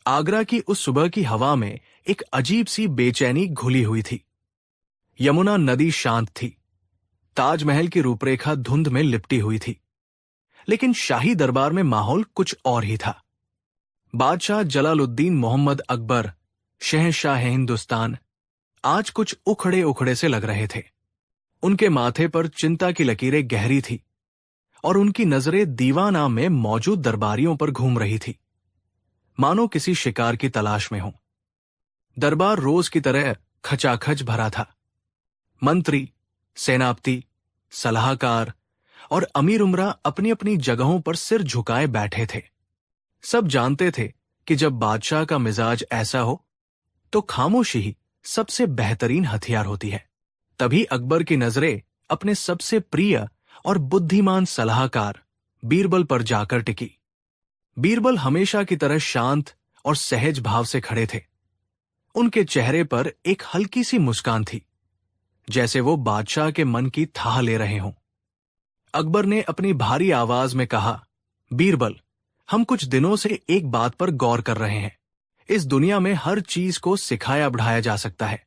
आगरा की उस सुबह की हवा में एक अजीब सी बेचैनी घुली हुई थी। यमुना नदी शांत थी, ताजमहल की रूपरेखा धुंध में लिपटी हुई थी, लेकिन शाही दरबार में माहौल कुछ और ही था। बादशाह जलालुद्दीन मोहम्मद अकबर, शहंशाह हिंदुस्तान, आज कुछ उखड़े उखड़े से लग रहे थे। उनके माथे पर चिंता की लकीरें गहरी थी और उनकी नजरें दीवाना में मौजूद दरबारियों पर घूम रही थी, मानो किसी शिकार की तलाश में हो। दरबार रोज की तरह खचाखच भरा था। मंत्री, सेनापति, सलाहकार और अमीर उमरा अपनी अपनी जगहों पर सिर झुकाए बैठे थे। सब जानते थे कि जब बादशाह का मिजाज ऐसा हो तो खामोशी ही सबसे बेहतरीन हथियार होती है। तभी अकबर की नजरें अपने सबसे प्रिय और बुद्धिमान सलाहकार बीरबल पर जाकर टिकी। बीरबल हमेशा की तरह शांत और सहज भाव से खड़े थे। उनके चेहरे पर एक हल्की सी मुस्कान थी, जैसे वो बादशाह के मन की थाह ले रहे हों। अकबर ने अपनी भारी आवाज में कहा, बीरबल, हम कुछ दिनों से एक बात पर गौर कर रहे हैं। इस दुनिया में हर चीज को सिखाया बढ़ाया जा सकता है।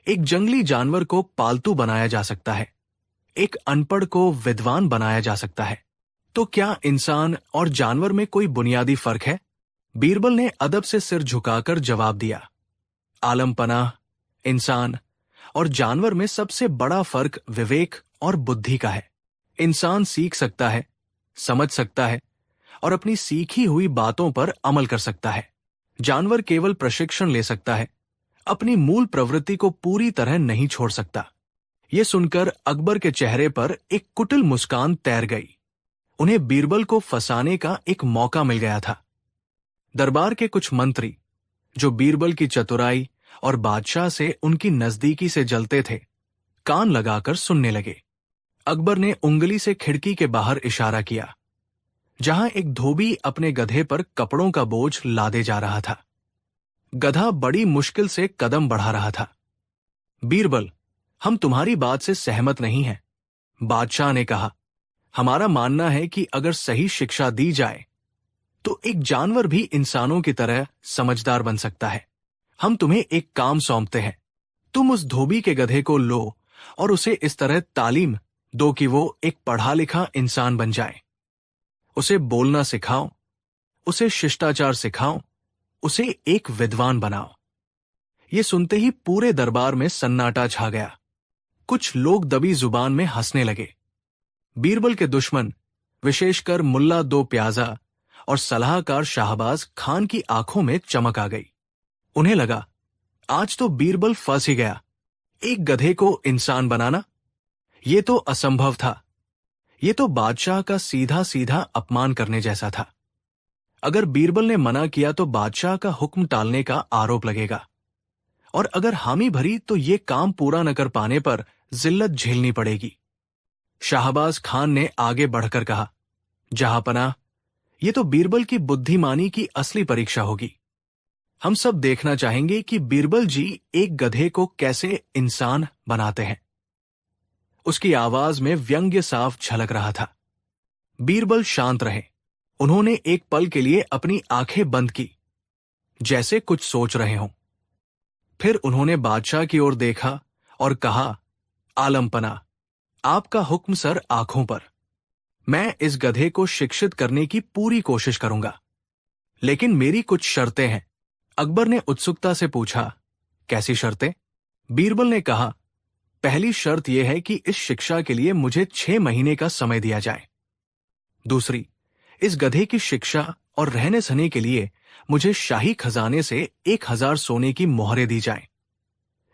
एक जंगली जानवर को पालतू बनाया जा सकता है, एक अनपढ़ को विद्वान बनाया जा सकता है। तो क्या इंसान और जानवर में कोई बुनियादी फर्क है? बीरबल ने अदब से सिर झुकाकर जवाब दिया, आलमपनाह, इंसान और जानवर में सबसे बड़ा फर्क विवेक और बुद्धि का है। इंसान सीख सकता है, समझ सकता है और अपनी सीखी हुई बातों पर अमल कर सकता है। जानवर केवल प्रशिक्षण ले सकता है, अपनी मूल प्रवृत्ति को पूरी तरह नहीं छोड़ सकता। यह सुनकर अकबर के चेहरे पर एक कुटिल मुस्कान तैर गई। उन्हें बीरबल को फंसाने का एक मौका मिल गया था। दरबार के कुछ मंत्री, जो बीरबल की चतुराई और बादशाह से उनकी नजदीकी से जलते थे, कान लगाकर सुनने लगे। अकबर ने उंगली से खिड़की के बाहर इशारा किया, जहां एक धोबी अपने गधे पर कपड़ों का बोझ लादे जा रहा था। गधा बड़ी मुश्किल से कदम बढ़ा रहा था। बीरबल, हम तुम्हारी बात से सहमत नहीं हैं, बादशाह ने कहा। हमारा मानना है कि अगर सही शिक्षा दी जाए तो एक जानवर भी इंसानों की तरह समझदार बन सकता है। हम तुम्हें एक काम सौंपते हैं। तुम उस धोबी के गधे को लो और उसे इस तरह तालीम दो कि वो एक पढ़ा लिखा इंसान बन जाए। उसे बोलना सिखाओ, उसे शिष्टाचार सिखाओ, उसे एक विद्वान बनाओ। ये सुनते ही पूरे दरबार में सन्नाटा छा गया। कुछ लोग दबी जुबान में हंसने लगे। बीरबल के दुश्मन, विशेषकर मुल्ला दो प्याजा और सलाहकार शाहबाज खान की आंखों में चमक आ गई। उन्हें लगा, आज तो बीरबल फंस ही गया। एक गधे को इंसान बनाना, ये तो असंभव था। ये तो बादशाह का सीधा सीधा अपमान करने जैसा था। अगर बीरबल ने मना किया तो बादशाह का हुक्म टालने का आरोप लगेगा, और अगर हामी भरी तो ये काम पूरा न कर पाने पर जिल्लत झेलनी पड़ेगी। शाहबाज खान ने आगे बढ़कर कहा, जहांपनाह, ये तो बीरबल की बुद्धिमानी की असली परीक्षा होगी। हम सब देखना चाहेंगे कि बीरबल जी एक गधे को कैसे इंसान बनाते हैं। उसकी आवाज में व्यंग्य साफ झलक रहा था। बीरबल शांत रहे। उन्होंने एक पल के लिए अपनी आंखें बंद की, जैसे कुछ सोच रहे हों। फिर उन्होंने बादशाह की ओर देखा और कहा, आलमपना, आपका हुक्म सर आंखों पर। मैं इस गधे को शिक्षित करने की पूरी कोशिश करूंगा, लेकिन मेरी कुछ शर्तें हैं। अकबर ने उत्सुकता से पूछा, कैसी शर्तें? बीरबल ने कहा, पहली शर्त यह है कि इस शिक्षा के लिए मुझे 6 महीने का समय दिया जाए। दूसरी, इस गधे की शिक्षा और रहने सहने के लिए मुझे शाही खजाने से 1000 सोने की मोहरें दी जाएं,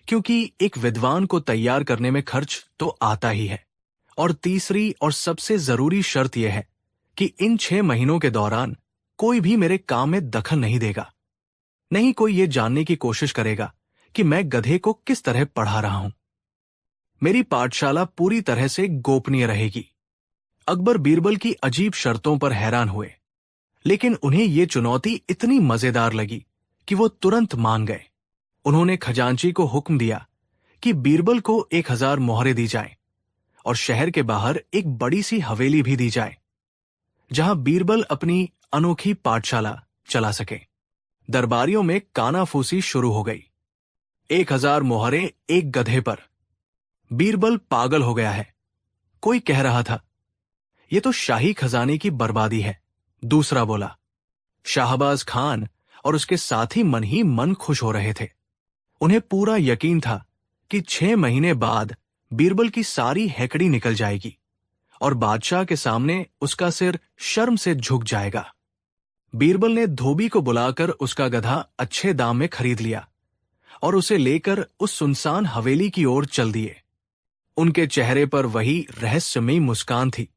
क्योंकि एक विद्वान को तैयार करने में खर्च तो आता ही है। और तीसरी और सबसे जरूरी शर्त यह है कि इन 6 महीनों के दौरान कोई भी मेरे काम में दखल नहीं देगा। नहीं कोई ये जानने की कोशिश करेगा कि मैं गधे को किस तरह पढ़ा रहा हूं। मेरी पाठशाला पूरी तरह से गोपनीय रहेगी। अकबर बीरबल की अजीब शर्तों पर हैरान हुए, लेकिन उन्हें यह चुनौती इतनी मजेदार लगी कि वो तुरंत मान गए। उन्होंने खजांची को हुक्म दिया कि बीरबल को 1000 मोहरें दी जाएं और शहर के बाहर एक बड़ी सी हवेली भी दी जाए, जहां बीरबल अपनी अनोखी पाठशाला चला सके। दरबारियों में कानाफूसी शुरू हो गई। 1000 मोहरें एक गधे पर। बीरबल पागल हो गया है। कोई कह रहा था, यह तो शाही खजाने की बर्बादी है। दूसरा बोला। शाहबाज खान और उसके साथी मन ही मन खुश हो रहे थे। उन्हें पूरा यकीन था कि 6 महीने बाद बीरबल की सारी हैकड़ी निकल जाएगी और बादशाह के सामने उसका सिर शर्म से झुक जाएगा। बीरबल ने धोबी को बुलाकर उसका गधा अच्छे दाम में खरीद लिया और उसे लेकर उस सुनसान हवेली की ओर चल दिए। उनके चेहरे पर वही रहस्यमयी मुस्कान थी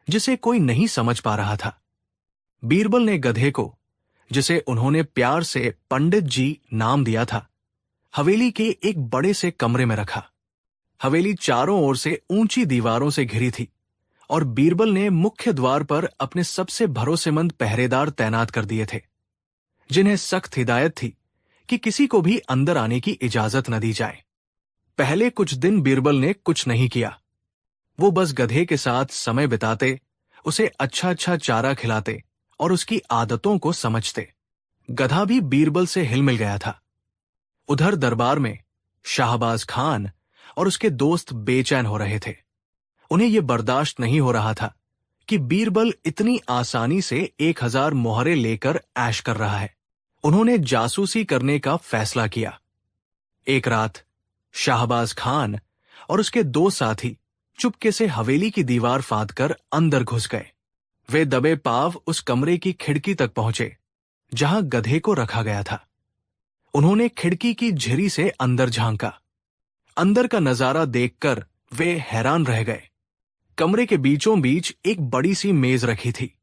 जिसे कोई नहीं समझ पा रहा था। बीरबल ने गधे को, जिसे उन्होंने प्यार से पंडित जी नाम दिया था, हवेली के एक बड़े से कमरे में रखा। हवेली चारों ओर से ऊंची दीवारों से घिरी थी और बीरबल ने मुख्य द्वार पर अपने सबसे भरोसेमंद पहरेदार तैनात कर दिए थे, जिन्हें सख्त हिदायत थी कि किसी को भी अंदर आने की इजाजत न दी जाए। पहले कुछ दिन बीरबल ने कुछ नहीं किया। वो बस गधे के साथ समय बिताते, उसे अच्छा अच्छा चारा खिलाते और उसकी आदतों को समझते। गधा भी बीरबल से हिलमिल गया था। उधर दरबार में शाहबाज खान और उसके दोस्त बेचैन हो रहे थे। उन्हें यह बर्दाश्त नहीं हो रहा था कि बीरबल इतनी आसानी से 1000 मोहरे लेकर ऐश कर रहा है। उन्होंने जासूसी करने का फैसला किया। एक रात शाहबाज खान और उसके 2 साथी चुपके से हवेली की दीवार फांदकर अंदर घुस गए। वे दबे पांव उस कमरे की खिड़की तक पहुंचे जहां गधे को रखा गया था। उन्होंने खिड़की की झिरी से अंदर झांका। अंदर का नजारा देखकर वे हैरान रह गए। कमरे के बीचों बीच एक बड़ी सी मेज रखी थी।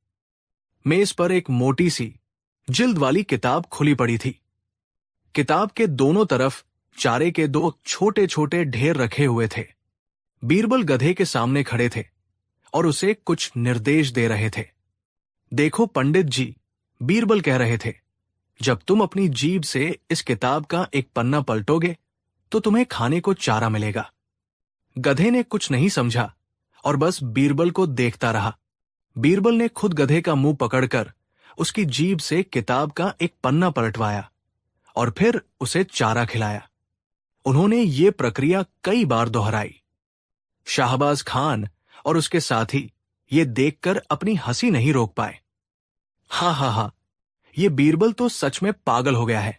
मेज पर एक मोटी सी जिल्द वाली किताब खुली पड़ी थी। किताब के दोनों तरफ चारे के 2 छोटे छोटे ढेर रखे हुए थे। बीरबल गधे के सामने खड़े थे और उसे कुछ निर्देश दे रहे थे। देखो पंडित जी, बीरबल कह रहे थे, जब तुम अपनी जीभ से इस किताब का एक पन्ना पलटोगे तो तुम्हें खाने को चारा मिलेगा। गधे ने कुछ नहीं समझा और बस बीरबल को देखता रहा। बीरबल ने खुद गधे का मुंह पकड़कर उसकी जीभ से किताब का एक पन्ना पलटवाया और फिर उसे चारा खिलाया। उन्होंने ये प्रक्रिया कई बार दोहराई। शाहबाज खान और उसके साथी ये देखकर अपनी हंसी नहीं रोक पाए। हा, ये बीरबल तो सच में पागल हो गया है।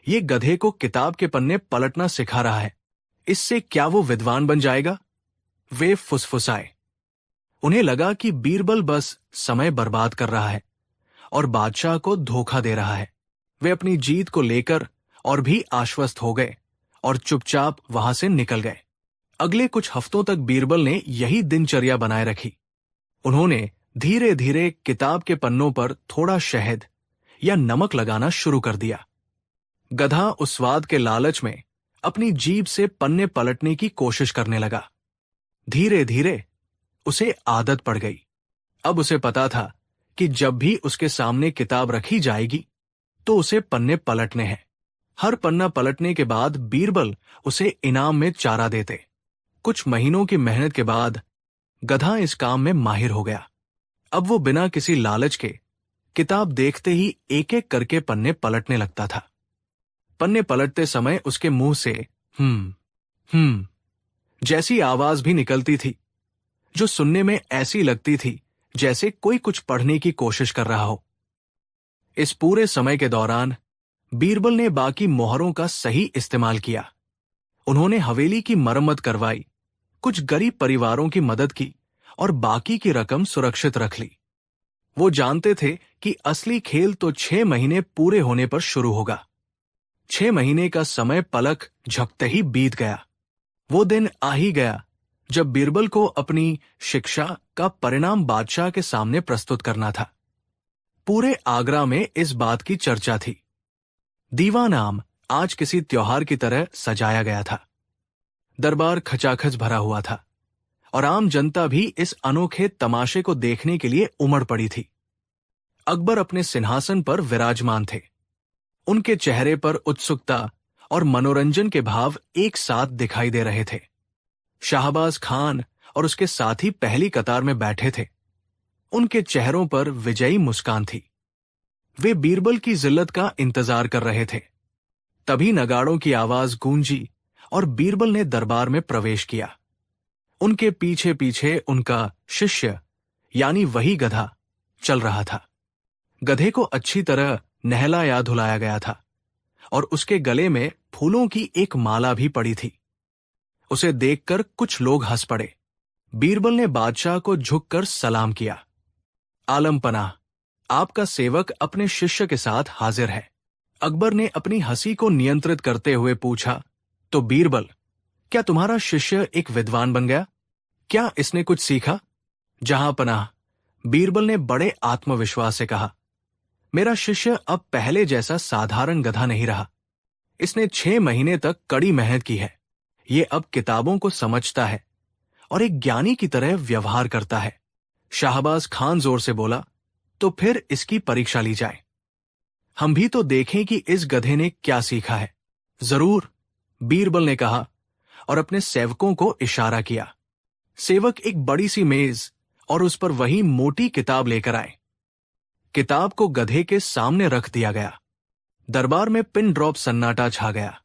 ये गधे को किताब के पन्ने पलटना सिखा रहा है। इससे क्या वो विद्वान बन जाएगा? वे फुसफुसाए। उन्हें लगा कि बीरबल बस समय बर्बाद कर रहा है और बादशाह को धोखा दे रहा है। वे अपनी जीत को लेकर और भी आश्वस्त हो गए और चुपचाप वहां से निकल गए। अगले कुछ हफ्तों तक बीरबल ने यही दिनचर्या बनाए रखी। उन्होंने धीरे धीरे किताब के पन्नों पर थोड़ा शहद या नमक लगाना शुरू कर दिया। गधा उस स्वाद के लालच में अपनी जीभ से पन्ने पलटने की कोशिश करने लगा। धीरे धीरे उसे आदत पड़ गई। अब उसे पता था कि जब भी उसके सामने किताब रखी जाएगी तो उसे पन्ने पलटने हैं। हर पन्ना पलटने के बाद बीरबल उसे इनाम में चारा देते। कुछ महीनों की मेहनत के बाद गधा इस काम में माहिर हो गया। अब वो बिना किसी लालच के किताब देखते ही एक एक करके पन्ने पलटने लगता था। पन्ने पलटते समय उसके मुंह से हम्म जैसी आवाज भी निकलती थी, जो सुनने में ऐसी लगती थी जैसे कोई कुछ पढ़ने की कोशिश कर रहा हो। इस पूरे समय के दौरान बीरबल ने बाकी मोहरों का सही इस्तेमाल किया। उन्होंने हवेली की मरम्मत करवाई, कुछ गरीब परिवारों की मदद की और बाकी की रकम सुरक्षित रख ली। वो जानते थे कि असली खेल तो 6 महीने पूरे होने पर शुरू होगा। 6 महीने का समय पलक झपकते ही बीत गया। वो दिन आ ही गया जब बीरबल को अपनी शिक्षा का परिणाम बादशाह के सामने प्रस्तुत करना था। पूरे आगरा में इस बात की चर्चा थी। दीवान आम आज किसी त्योहार की तरह सजाया गया था। दरबार खचाखच भरा हुआ था और आम जनता भी इस अनोखे तमाशे को देखने के लिए उमड़ पड़ी थी। अकबर अपने सिंहासन पर विराजमान थे। उनके चेहरे पर उत्सुकता और मनोरंजन के भाव एक साथ दिखाई दे रहे थे। शाहबाज खान और उसके साथी पहली कतार में बैठे थे। उनके चेहरों पर विजयी मुस्कान थी। वे बीरबल की जिल्लत का इंतजार कर रहे थे। तभी नगाड़ों की आवाज गूंजी और बीरबल ने दरबार में प्रवेश किया। उनके पीछे पीछे उनका शिष्य यानी वही गधा चल रहा था। गधे को अच्छी तरह नहलाया धुलाया गया था और उसके गले में फूलों की एक माला भी पड़ी थी। उसे देखकर कुछ लोग हंस पड़े। बीरबल ने बादशाह को झुककर सलाम किया। आलम पनाह, आपका सेवक अपने शिष्य के साथ हाजिर है। अकबर ने अपनी हंसी को नियंत्रित करते हुए पूछा, तो बीरबल, क्या तुम्हारा शिष्य एक विद्वान बन गया? क्या इसने कुछ सीखा? जहां पनाह, बीरबल ने बड़े आत्मविश्वास से कहा, मेरा शिष्य अब पहले जैसा साधारण गधा नहीं रहा। इसने 6 महीने तक कड़ी मेहनत की है। ये अब किताबों को समझता है और एक ज्ञानी की तरह व्यवहार करता है। शाहबाज खान जोर से बोला, तो फिर इसकी परीक्षा ली जाए। हम भी तो देखें कि इस गधे ने क्या सीखा है। जरूर, बीरबल ने कहा और अपने सेवकों को इशारा किया। सेवक एक बड़ी सी मेज और उस पर वही मोटी किताब लेकर आए। किताब को गधे के सामने रख दिया गया। दरबार में पिन ड्रॉप सन्नाटा छा गया।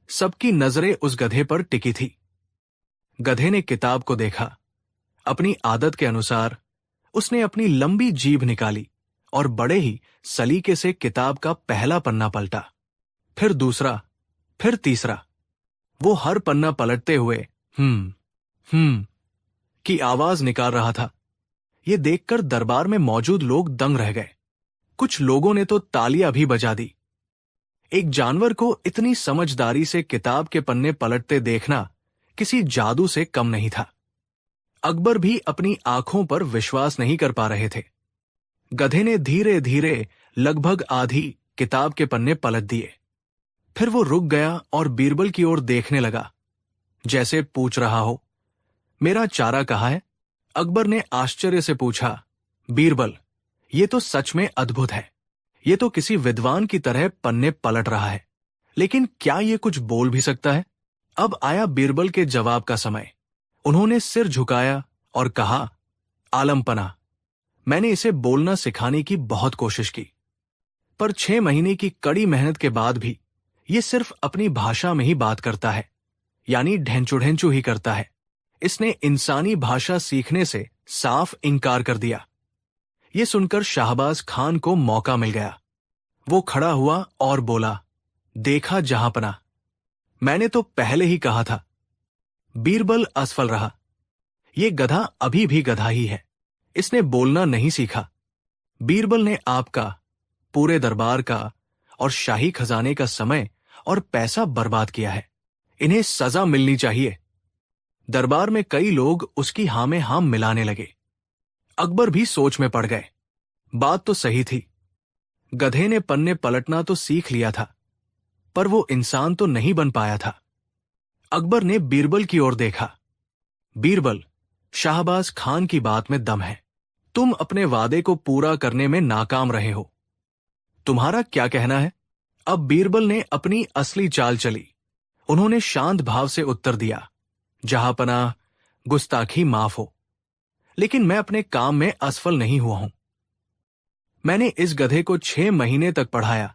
सबकी नजरें उस गधे पर टिकी थी। गधे ने किताब को देखा। अपनी आदत के अनुसार उसने अपनी लंबी जीभ निकाली और बड़े ही सलीके से किताब का पहला पन्ना पलटा, फिर दूसरा, फिर तीसरा। वो हर पन्ना पलटते हुए हम्म की आवाज निकाल रहा था। ये देखकर दरबार में मौजूद लोग दंग रह गए। कुछ लोगों ने तो तालियां भी बजा दी। एक जानवर को इतनी समझदारी से किताब के पन्ने पलटते देखना किसी जादू से कम नहीं था। अकबर भी अपनी आंखों पर विश्वास नहीं कर पा रहे थे। गधे ने धीरे धीरे लगभग आधी किताब के पन्ने पलट दिए। फिर वो रुक गया और बीरबल की ओर देखने लगा, जैसे पूछ रहा हो, मेरा चारा कहाँ है? अकबर ने आश्चर्य से पूछा, बीरबल, ये तो सच में अद्भुत है। ये तो किसी विद्वान की तरह पन्ने पलट रहा है, लेकिन क्या ये कुछ बोल भी सकता है? अब आया बीरबल के जवाब का समय। उन्होंने सिर झुकाया और कहा, आलम पनाह, मैंने इसे बोलना सिखाने की बहुत कोशिश की, पर 6 महीने की कड़ी मेहनत के बाद भी ये सिर्फ अपनी भाषा में ही बात करता है, यानी ढेंचू ढेंचू ही करता है। इसने इंसानी भाषा सीखने से साफ इनकार कर दिया। ये सुनकर शाहबाज खान को मौका मिल गया। वो खड़ा हुआ और बोला, देखा जहांपनाह, मैंने तो पहले ही कहा था। बीरबल असफल रहा। ये गधा अभी भी गधा ही है। इसने बोलना नहीं सीखा। बीरबल ने आपका, पूरे दरबार का और शाही खजाने का समय और पैसा बर्बाद किया है। इन्हें सजा मिलनी चाहिए। दरबार में कई लोग उसकी हां में हां मिलाने लगे। अकबर भी सोच में पड़ गए। बात तो सही थी। गधे ने पन्ने पलटना तो सीख लिया था, पर वो इंसान तो नहीं बन पाया था। अकबर ने बीरबल की ओर देखा। बीरबल, शाहबाज खान की बात में दम है। तुम अपने वादे को पूरा करने में नाकाम रहे हो। तुम्हारा क्या कहना है? अब बीरबल ने अपनी असली चाल चली। उन्होंने शांत भाव से उत्तर दिया, जहांपनाह, गुस्ताखी माफ हो, लेकिन मैं अपने काम में असफल नहीं हुआ हूं। मैंने इस गधे को 6 महीने तक पढ़ाया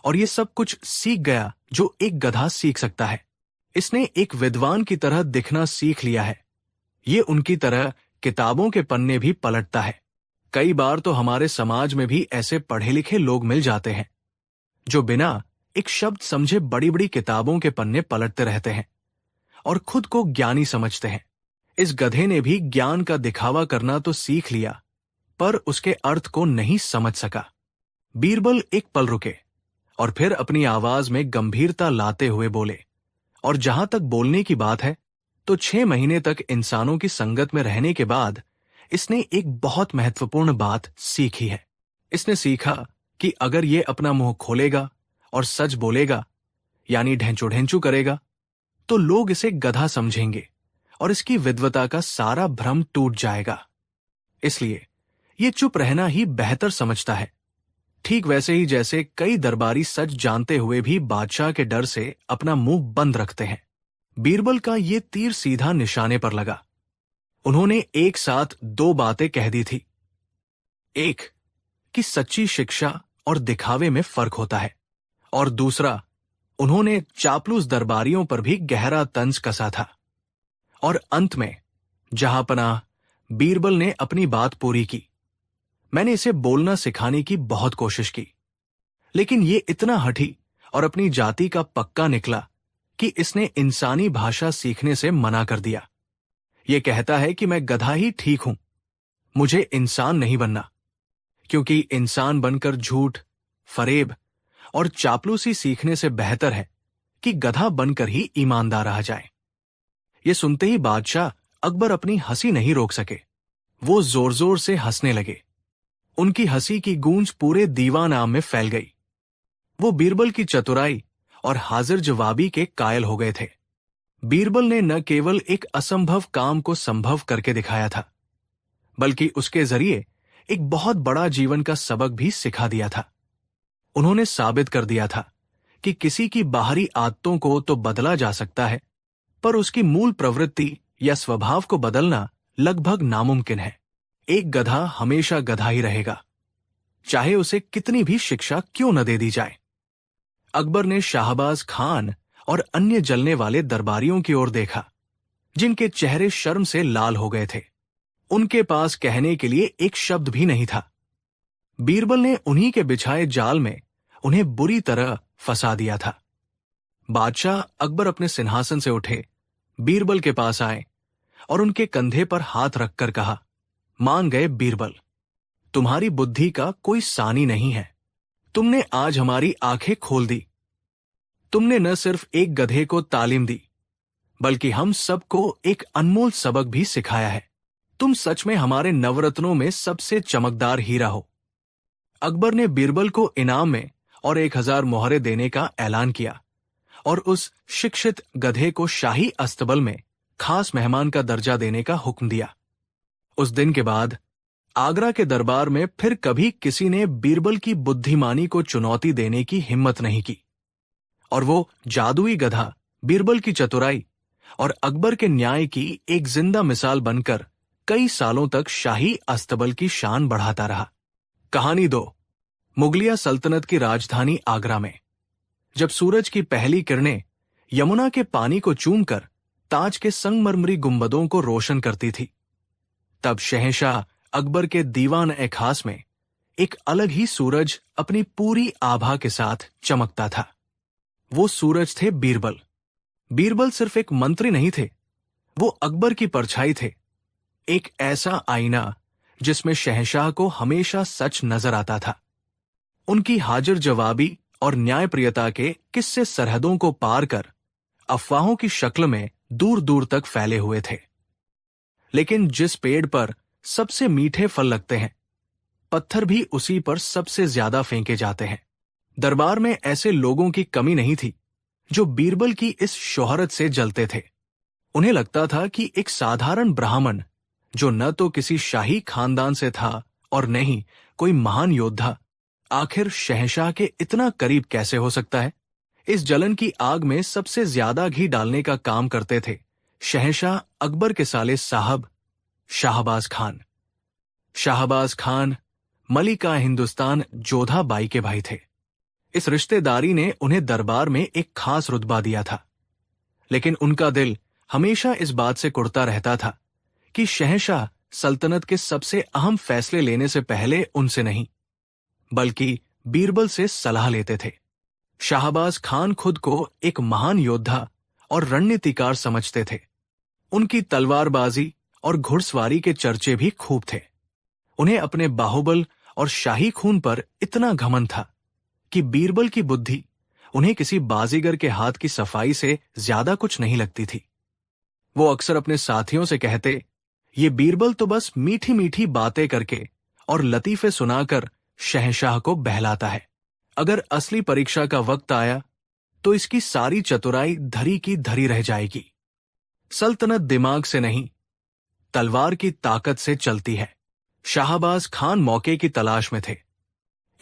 और ये सब कुछ सीख गया जो एक गधा सीख सकता है। इसने एक विद्वान की तरह दिखना सीख लिया है। ये उनकी तरह किताबों के पन्ने भी पलटता है। कई बार तो हमारे समाज में भी ऐसे पढ़े लिखे लोग मिल जाते हैं जो बिना एक शब्द समझे बड़ी बड़ी किताबों के पन्ने पलटते रहते हैं और खुद को ज्ञानी समझते हैं। इस गधे ने भी ज्ञान का दिखावा करना तो सीख लिया, पर उसके अर्थ को नहीं समझ सका। बीरबल एक पल रुके और फिर अपनी आवाज में गंभीरता लाते हुए बोले, और जहां तक बोलने की बात है, तो 6 महीने तक इंसानों की संगत में रहने के बाद इसने एक बहुत महत्वपूर्ण बात सीखी है। इसने सीखा कि अगर ये अपना मुंह खोलेगा और सच बोलेगा, यानी ढेंचू ढेंचू करेगा, तो लोग इसे गधा समझेंगे और इसकी विद्वता का सारा भ्रम टूट जाएगा। इसलिए ये चुप रहना ही बेहतर समझता है। ठीक वैसे ही जैसे कई दरबारी सच जानते हुए भी बादशाह के डर से अपना मुंह बंद रखते हैं। बीरबल का ये तीर सीधा निशाने पर लगा। उन्होंने एक साथ 2 बातें कह दी थी। एक, कि सच्ची शिक्षा और दिखावे में फर्क होता है, और दूसरा, उन्होंने चापलूस दरबारियों पर भी गहरा तंज कसा था। और अंत में जहांपनाह बीरबल ने अपनी बात पूरी की। मैंने इसे बोलना सिखाने की बहुत कोशिश की, लेकिन ये इतना हठी और अपनी जाति का पक्का निकला कि इसने इंसानी भाषा सीखने से मना कर दिया। ये कहता है कि मैं गधा ही ठीक हूं, मुझे इंसान नहीं बनना, क्योंकि इंसान बनकर झूठ, फरेब और चापलूसी सीखने से बेहतर है कि गधा बनकर ही ईमानदार रहा जाए। ये सुनते ही बादशाह अकबर अपनी हंसी नहीं रोक सके। वो जोर जोर से हंसने लगे। उनकी हंसी की गूंज पूरे दीवान आम में फैल गई। वो बीरबल की चतुराई और हाजिर जवाबी के कायल हो गए थे। बीरबल ने न केवल एक असंभव काम को संभव करके दिखाया था, बल्कि उसके जरिए एक बहुत बड़ा जीवन का सबक भी सिखा दिया था। उन्होंने साबित कर दिया था कि किसी की बाहरी आदतों को तो बदला जा सकता है, पर उसकी मूल प्रवृत्ति या स्वभाव को बदलना लगभग नामुमकिन है। एक गधा हमेशा गधा ही रहेगा, चाहे उसे कितनी भी शिक्षा क्यों न दे दी जाए। अकबर ने शाहबाज खान और अन्य जलने वाले दरबारियों की ओर देखा, जिनके चेहरे शर्म से लाल हो गए थे। उनके पास कहने के लिए एक शब्द भी नहीं था। बीरबल ने उन्हीं के बिछाए जाल में उन्हें बुरी तरह फंसा दिया था। बादशाह अकबर अपने सिंहासन से उठे, बीरबल के पास आए और उनके कंधे पर हाथ रखकर कहा, मान गए बीरबल, तुम्हारी बुद्धि का कोई सानी नहीं है। तुमने आज हमारी आंखें खोल दी। तुमने न सिर्फ एक गधे को तालीम दी, बल्कि हम सबको एक अनमोल सबक भी सिखाया है। तुम सच में हमारे नवरत्नों में सबसे चमकदार हीरा हो। अकबर ने बीरबल को इनाम में और 1000 मोहरे देने का ऐलान किया और उस शिक्षित गधे को शाही अस्तबल में खास मेहमान का दर्जा देने का हुक्म दिया। उस दिन के बाद आगरा के दरबार में फिर कभी किसी ने बीरबल की बुद्धिमानी को चुनौती देने की हिम्मत नहीं की, और वो जादुई गधा बीरबल की चतुराई और अकबर के न्याय की एक जिंदा मिसाल बनकर कई सालों तक शाही अस्तबल की शान बढ़ाता रहा। कहानी 2। मुगलिया सल्तनत की राजधानी आगरा में जब सूरज की पहली किरणें यमुना के पानी को चूमकर ताज के संगमरमरी गुंबदों को रोशन करती थी, तब शहंशाह अकबर के दीवान ए खास में एक अलग ही सूरज अपनी पूरी आभा के साथ चमकता था। वो सूरज थे बीरबल। बीरबल सिर्फ एक मंत्री नहीं थे, वो अकबर की परछाई थे, एक ऐसा आईना जिसमें शहंशाह को हमेशा सच नजर आता था। उनकी हाजिर जवाबी और न्यायप्रियता के किस्से सरहदों को पार कर अफवाहों की शक्ल में दूर दूर तक फैले हुए थे। लेकिन जिस पेड़ पर सबसे मीठे फल लगते हैं, पत्थर भी उसी पर सबसे ज्यादा फेंके जाते हैं। दरबार में ऐसे लोगों की कमी नहीं थी जो बीरबल की इस शोहरत से जलते थे। उन्हें लगता था कि एक साधारण ब्राह्मण, जो न तो किसी शाही खानदान से था और न ही कोई महान योद्धा, आखिर शहंशाह के इतना करीब कैसे हो सकता है। इस जलन की आग में सबसे ज्यादा घी डालने का काम करते थे शहंशाह अकबर के साले साहब शाहबाज खान। शाहबाज खान मलिका हिंदुस्तान जोधा बाई के भाई थे। इस रिश्तेदारी ने उन्हें दरबार में एक खास रुतबा दिया था, लेकिन उनका दिल हमेशा इस बात से कुढ़ता रहता था कि शहंशाह सल्तनत के सबसे अहम फैसले लेने से पहले उनसे नहीं, बल्कि बीरबल से सलाह लेते थे। शाहबाज खान खुद को एक महान योद्धा और रणनीतिकार समझते थे। उनकी तलवारबाजी और घुड़सवारी के चर्चे भी खूब थे। उन्हें अपने बाहुबल और शाही खून पर इतना घमंड था कि बीरबल की बुद्धि उन्हें किसी बाजीगर के हाथ की सफाई से ज्यादा कुछ नहीं लगती थी। वो अक्सर अपने साथियों से कहते, ये बीरबल तो बस मीठी मीठी बातें करके और लतीफे सुनाकर शहंशाह को बहलाता है। अगर असली परीक्षा का वक्त आया तो इसकी सारी चतुराई धरी की धरी रह जाएगी। सल्तनत दिमाग से नहीं, तलवार की ताकत से चलती है। शाहबाज खान मौके की तलाश में थे,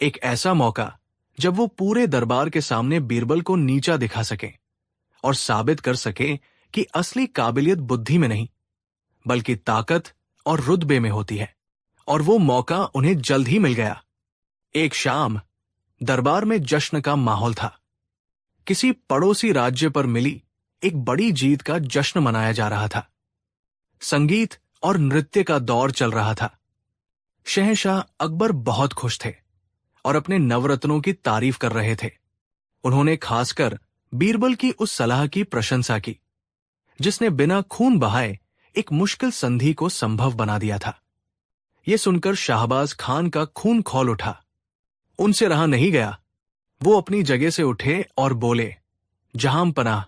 एक ऐसा मौका जब वो पूरे दरबार के सामने बीरबल को नीचा दिखा सकें और साबित कर सकें कि असली काबिलियत बुद्धि में नहीं, बल्कि ताकत और रुतबे में होती है। और वो मौका उन्हें जल्द ही मिल गया। एक शाम दरबार में जश्न का माहौल था। किसी पड़ोसी राज्य पर मिली एक बड़ी जीत का जश्न मनाया जा रहा था। संगीत और नृत्य का दौर चल रहा था। शहंशाह अकबर बहुत खुश थे और अपने नवरत्नों की तारीफ कर रहे थे। उन्होंने खासकर बीरबल की उस सलाह की प्रशंसा की जिसने बिना खून बहाए एक मुश्किल संधि को संभव बना दिया था। यह सुनकर शाहबाज खान का खून खौल उठा। उनसे रहा नहीं गया। वो अपनी जगह से उठे और बोले, जहां पनाह,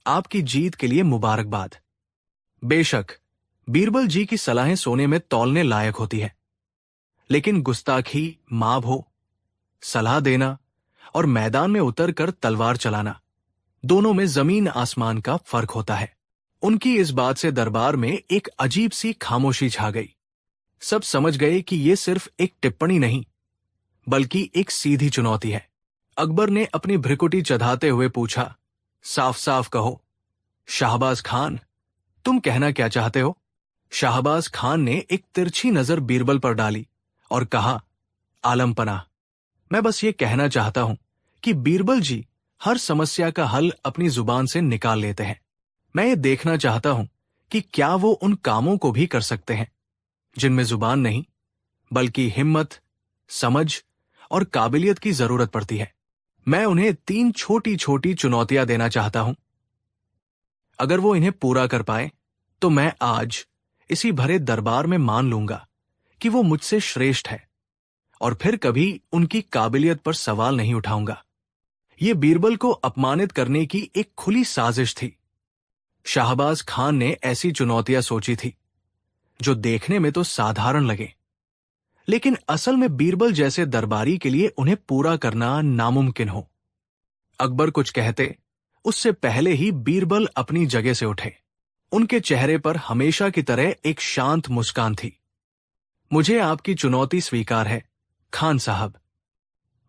आपकी जीत के लिए मुबारकबाद। बेशक बीरबल जी की सलाहें सोने में तौलने लायक होती है, लेकिन गुस्ताखी माफ हो, सलाह देना और मैदान में उतरकर तलवार चलाना, दोनों में जमीन आसमान का फर्क होता है। उनकी इस बात से दरबार में एक अजीब सी खामोशी छा गई। सब समझ गए कि यह सिर्फ एक टिप्पणी नहीं बल्कि एक सीधी चुनौती है। अकबर ने अपनी भ्रिकुटी चढ़ाते हुए पूछा, साफ साफ कहो शाहबाज खान, तुम कहना क्या चाहते हो? शाहबाज खान ने एक तिरछी नजर बीरबल पर डाली और कहा, आलम पनाह, मैं बस ये कहना चाहता हूं कि बीरबल जी हर समस्या का हल अपनी जुबान से निकाल लेते हैं। मैं ये देखना चाहता हूं कि क्या वो उन कामों को भी कर सकते हैं जिनमें जुबान नहीं बल्कि हिम्मत, समझ और काबिलियत की जरूरत पड़ती है। मैं उन्हें 3 छोटी छोटी चुनौतियां देना चाहता हूं। अगर वो इन्हें पूरा कर पाए तो मैं आज इसी भरे दरबार में मान लूंगा कि वो मुझसे श्रेष्ठ है और फिर कभी उनकी काबिलियत पर सवाल नहीं उठाऊंगा। ये बीरबल को अपमानित करने की एक खुली साजिश थी। शाहबाज खान ने ऐसी चुनौतियां सोची थी जो देखने में तो साधारण लगे, लेकिन असल में बीरबल जैसे दरबारी के लिए उन्हें पूरा करना नामुमकिन हो। अकबर कुछ कहते उससे पहले ही बीरबल अपनी जगह से उठे। उनके चेहरे पर हमेशा की तरह एक शांत मुस्कान थी। मुझे आपकी चुनौती स्वीकार है खान साहब,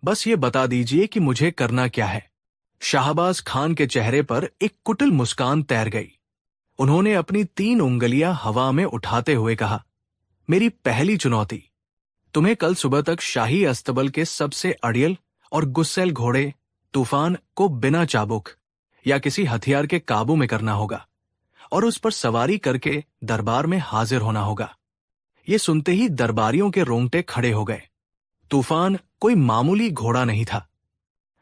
बस ये बता दीजिए कि मुझे करना क्या है। शाहबाज खान के चेहरे पर एक कुटिल मुस्कान तैर गई। उन्होंने अपनी 3 उंगलियां हवा में उठाते हुए कहा, मेरी पहली चुनौती, तुम्हें कल सुबह तक शाही अस्तबल के सबसे अड़ियल और गुस्सैल घोड़े तूफान को बिना चाबुक या किसी हथियार के काबू में करना होगा और उस पर सवारी करके दरबार में हाजिर होना होगा। ये सुनते ही दरबारियों के रोंगटे खड़े हो गए। तूफान कोई मामूली घोड़ा नहीं था।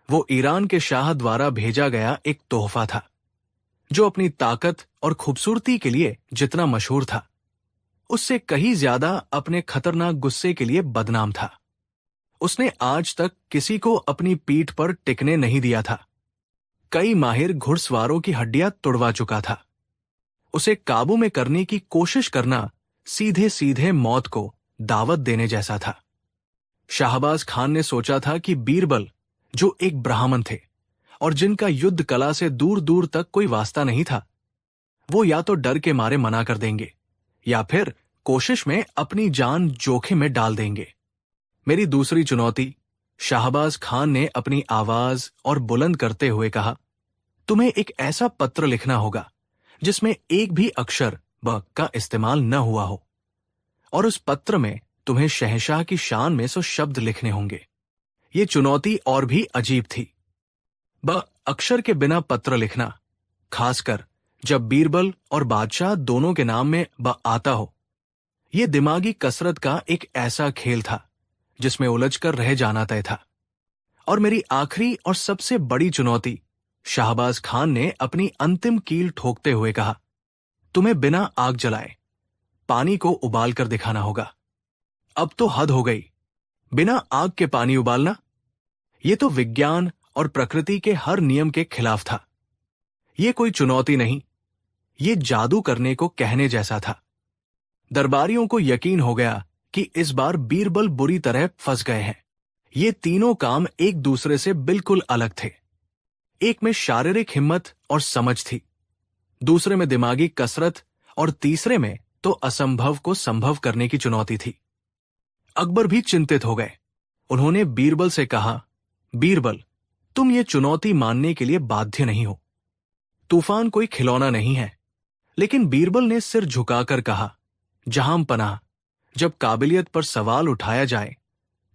वो ईरान के शाह द्वारा भेजा गया एक तोहफा था जो अपनी ताकत और खूबसूरती के लिए जितना मशहूर था, उससे कहीं ज्यादा अपने खतरनाक गुस्से के लिए बदनाम था। उसने आज तक किसी को अपनी पीठ पर टिकने नहीं दिया था। कई माहिर घुड़सवारों की हड्डियां तुड़वा चुका था। उसे काबू में करने की कोशिश करना सीधे सीधे मौत को दावत देने जैसा था। शाहबाज खान ने सोचा था कि बीरबल, जो एक ब्राह्मण थे और जिनका युद्ध कला से दूर दूर तक कोई वास्ता नहीं था, वो या तो डर के मारे मना कर देंगे या फिर कोशिश में अपनी जान जोखिम में डाल देंगे। मेरी दूसरी चुनौती, शाहबाज खान ने अपनी आवाज और बुलंद करते हुए कहा, तुम्हें एक ऐसा पत्र लिखना होगा जिसमें एक भी अक्षर ब का इस्तेमाल न हुआ हो, और उस पत्र में तुम्हें शहंशाह की शान में सो शब्द लिखने होंगे। ये चुनौती और भी अजीब थी। ब अक्षर के बिना पत्र लिखना, खासकर जब बीरबल और बादशाह दोनों के नाम में ब आता हो, यह दिमागी कसरत का एक ऐसा खेल था जिसमें उलझकर रह जाना तय था। और मेरी आखिरी और सबसे बड़ी चुनौती, शाहबाज खान ने अपनी अंतिम कील ठोकते हुए कहा, तुम्हें बिना आग जलाए पानी को उबाल कर दिखाना होगा। अब तो हद हो गई, बिना आग के पानी उबालना, यह तो विज्ञान और प्रकृति के हर नियम के खिलाफ था। यह कोई चुनौती नहीं, ये जादू करने को कहने जैसा था। दरबारियों को यकीन हो गया कि इस बार बीरबल बुरी तरह फंस गए हैं। ये तीनों काम एक दूसरे से बिल्कुल अलग थे। एक में शारीरिक हिम्मत और समझ थी, दूसरे में दिमागी कसरत और तीसरे में तो असंभव को संभव करने की चुनौती थी। अकबर भी चिंतित हो गए। उन्होंने बीरबल से कहा, बीरबल, तुम ये चुनौती मानने के लिए बाध्य नहीं हो। तूफान कोई खिलौना नहीं है। लेकिन बीरबल ने सिर झुकाकर कहा, जहां पनाह, जब काबिलियत पर सवाल उठाया जाए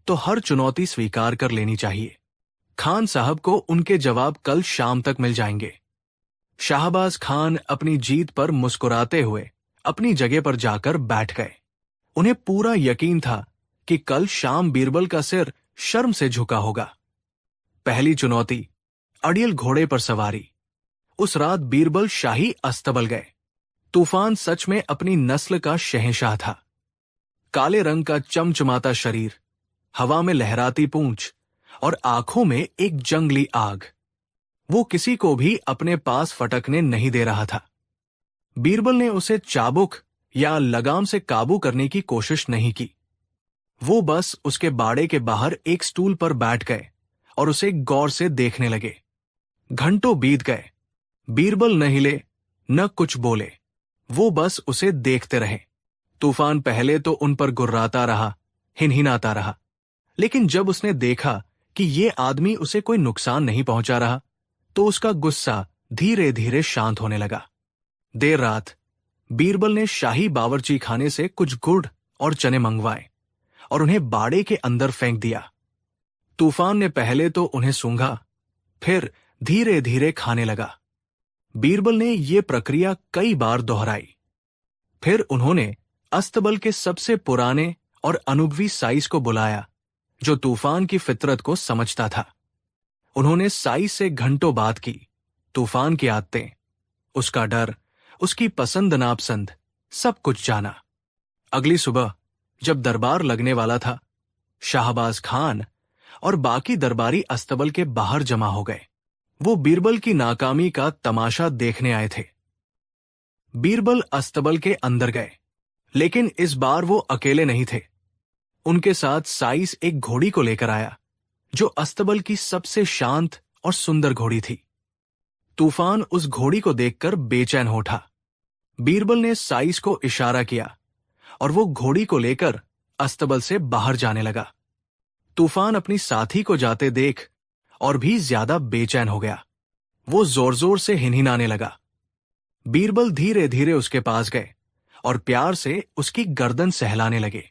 तो हर चुनौती स्वीकार कर लेनी चाहिए। खान साहब को उनके जवाब कल शाम तक मिल जाएंगे। शाहबाज खान अपनी जीत पर मुस्कुराते हुए अपनी जगह पर जाकर बैठ गए। उन्हें पूरा यकीन था कि कल शाम बीरबल का सिर शर्म से झुका होगा। पहली चुनौती, अड़ियल घोड़े पर सवारी। उस रात बीरबल शाही अस्तबल गए। तूफान सच में अपनी नस्ल का शहंशाह था। काले रंग का चमचमाता शरीर, हवा में लहराती पूंछ और आंखों में एक जंगली आग। वो किसी को भी अपने पास फटकने नहीं दे रहा था। बीरबल ने उसे चाबुक या लगाम से काबू करने की कोशिश नहीं की। वो बस उसके बाड़े के बाहर एक स्टूल पर बैठ गए और उसे गौर से देखने लगे। घंटों बीत गए। बीरबल न हिले, न कुछ बोले। वो बस उसे देखते रहे। तूफान पहले तो उन पर गुर्राता रहा, हिनहिनाता रहा, लेकिन जब उसने देखा कि ये आदमी उसे कोई नुकसान नहीं पहुंचा रहा, तो उसका गुस्सा धीरे धीरे शांत होने लगा। देर रात बीरबल ने शाही बावर्ची खाने से कुछ गुड़ और चने मंगवाए और उन्हें बाड़े के अंदर फेंक दिया। तूफान ने पहले तो उन्हें सूंघा, फिर धीरे धीरे खाने लगा। बीरबल ने यह प्रक्रिया कई बार दोहराई। फिर उन्होंने अस्तबल के सबसे पुराने और अनुभवी साइस को बुलाया, जो तूफान की फितरत को समझता था। उन्होंने साइस से घंटों बात की। तूफान की आदतें, उसका डर, उसकी पसंद नापसंद, सब कुछ जाना। अगली सुबह जब दरबार लगने वाला था, शाहबाज खान और बाकी दरबारी अस्तबल के बाहर जमा हो गए। वो बीरबल की नाकामी का तमाशा देखने आए थे। बीरबल अस्तबल के अंदर गए, लेकिन इस बार वो अकेले नहीं थे। उनके साथ साइस एक घोड़ी को लेकर आया, जो अस्तबल की सबसे शांत और सुंदर घोड़ी थी। तूफान उस घोड़ी को देखकर बेचैन हो उठा। बीरबल ने साइस को इशारा किया और वो घोड़ी को लेकर अस्तबल से बाहर जाने लगा। तूफान अपनी साथी को जाते देख और भी ज्यादा बेचैन हो गया। वो जोर जोर से हिनहिनाने लगा। बीरबल धीरे धीरे उसके पास गए और प्यार से उसकी गर्दन सहलाने लगे।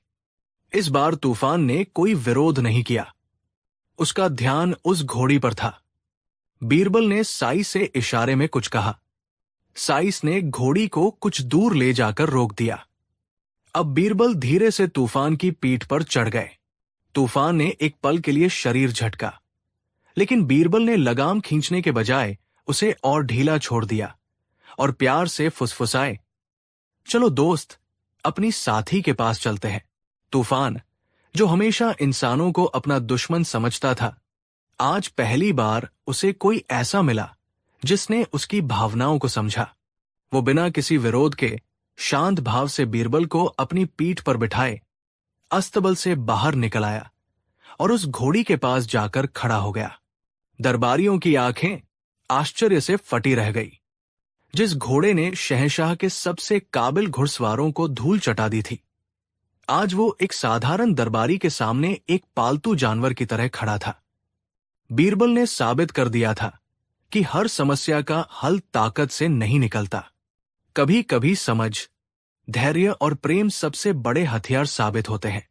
इस बार तूफान ने कोई विरोध नहीं किया। उसका ध्यान उस घोड़ी पर था। बीरबल ने साइस से इशारे में कुछ कहा। साइस ने घोड़ी को कुछ दूर ले जाकर रोक दिया। अब बीरबल धीरे से तूफान की पीठ पर चढ़ गए। तूफान ने एक पल के लिए शरीर झटका, लेकिन बीरबल ने लगाम खींचने के बजाय उसे और ढीला छोड़ दिया और प्यार से फुसफुसाए, चलो दोस्त, अपनी साथी के पास चलते हैं। तूफान, जो हमेशा इंसानों को अपना दुश्मन समझता था, आज पहली बार उसे कोई ऐसा मिला जिसने उसकी भावनाओं को समझा। वो बिना किसी विरोध के शांत भाव से बीरबल को अपनी पीठ पर बिठाए अस्तबल से बाहर निकल आया और उस घोड़ी के पास जाकर खड़ा हो गया। दरबारियों की आंखें आश्चर्य से फटी रह गई। जिस घोड़े ने शहंशाह के सबसे काबिल घुड़सवारों को धूल चटा दी थी, आज वो एक साधारण दरबारी के सामने एक पालतू जानवर की तरह खड़ा था। बीरबल ने साबित कर दिया था कि हर समस्या का हल ताकत से नहीं निकलता। कभी कभी समझ, धैर्य और प्रेम सबसे बड़े हथियार साबित होते हैं।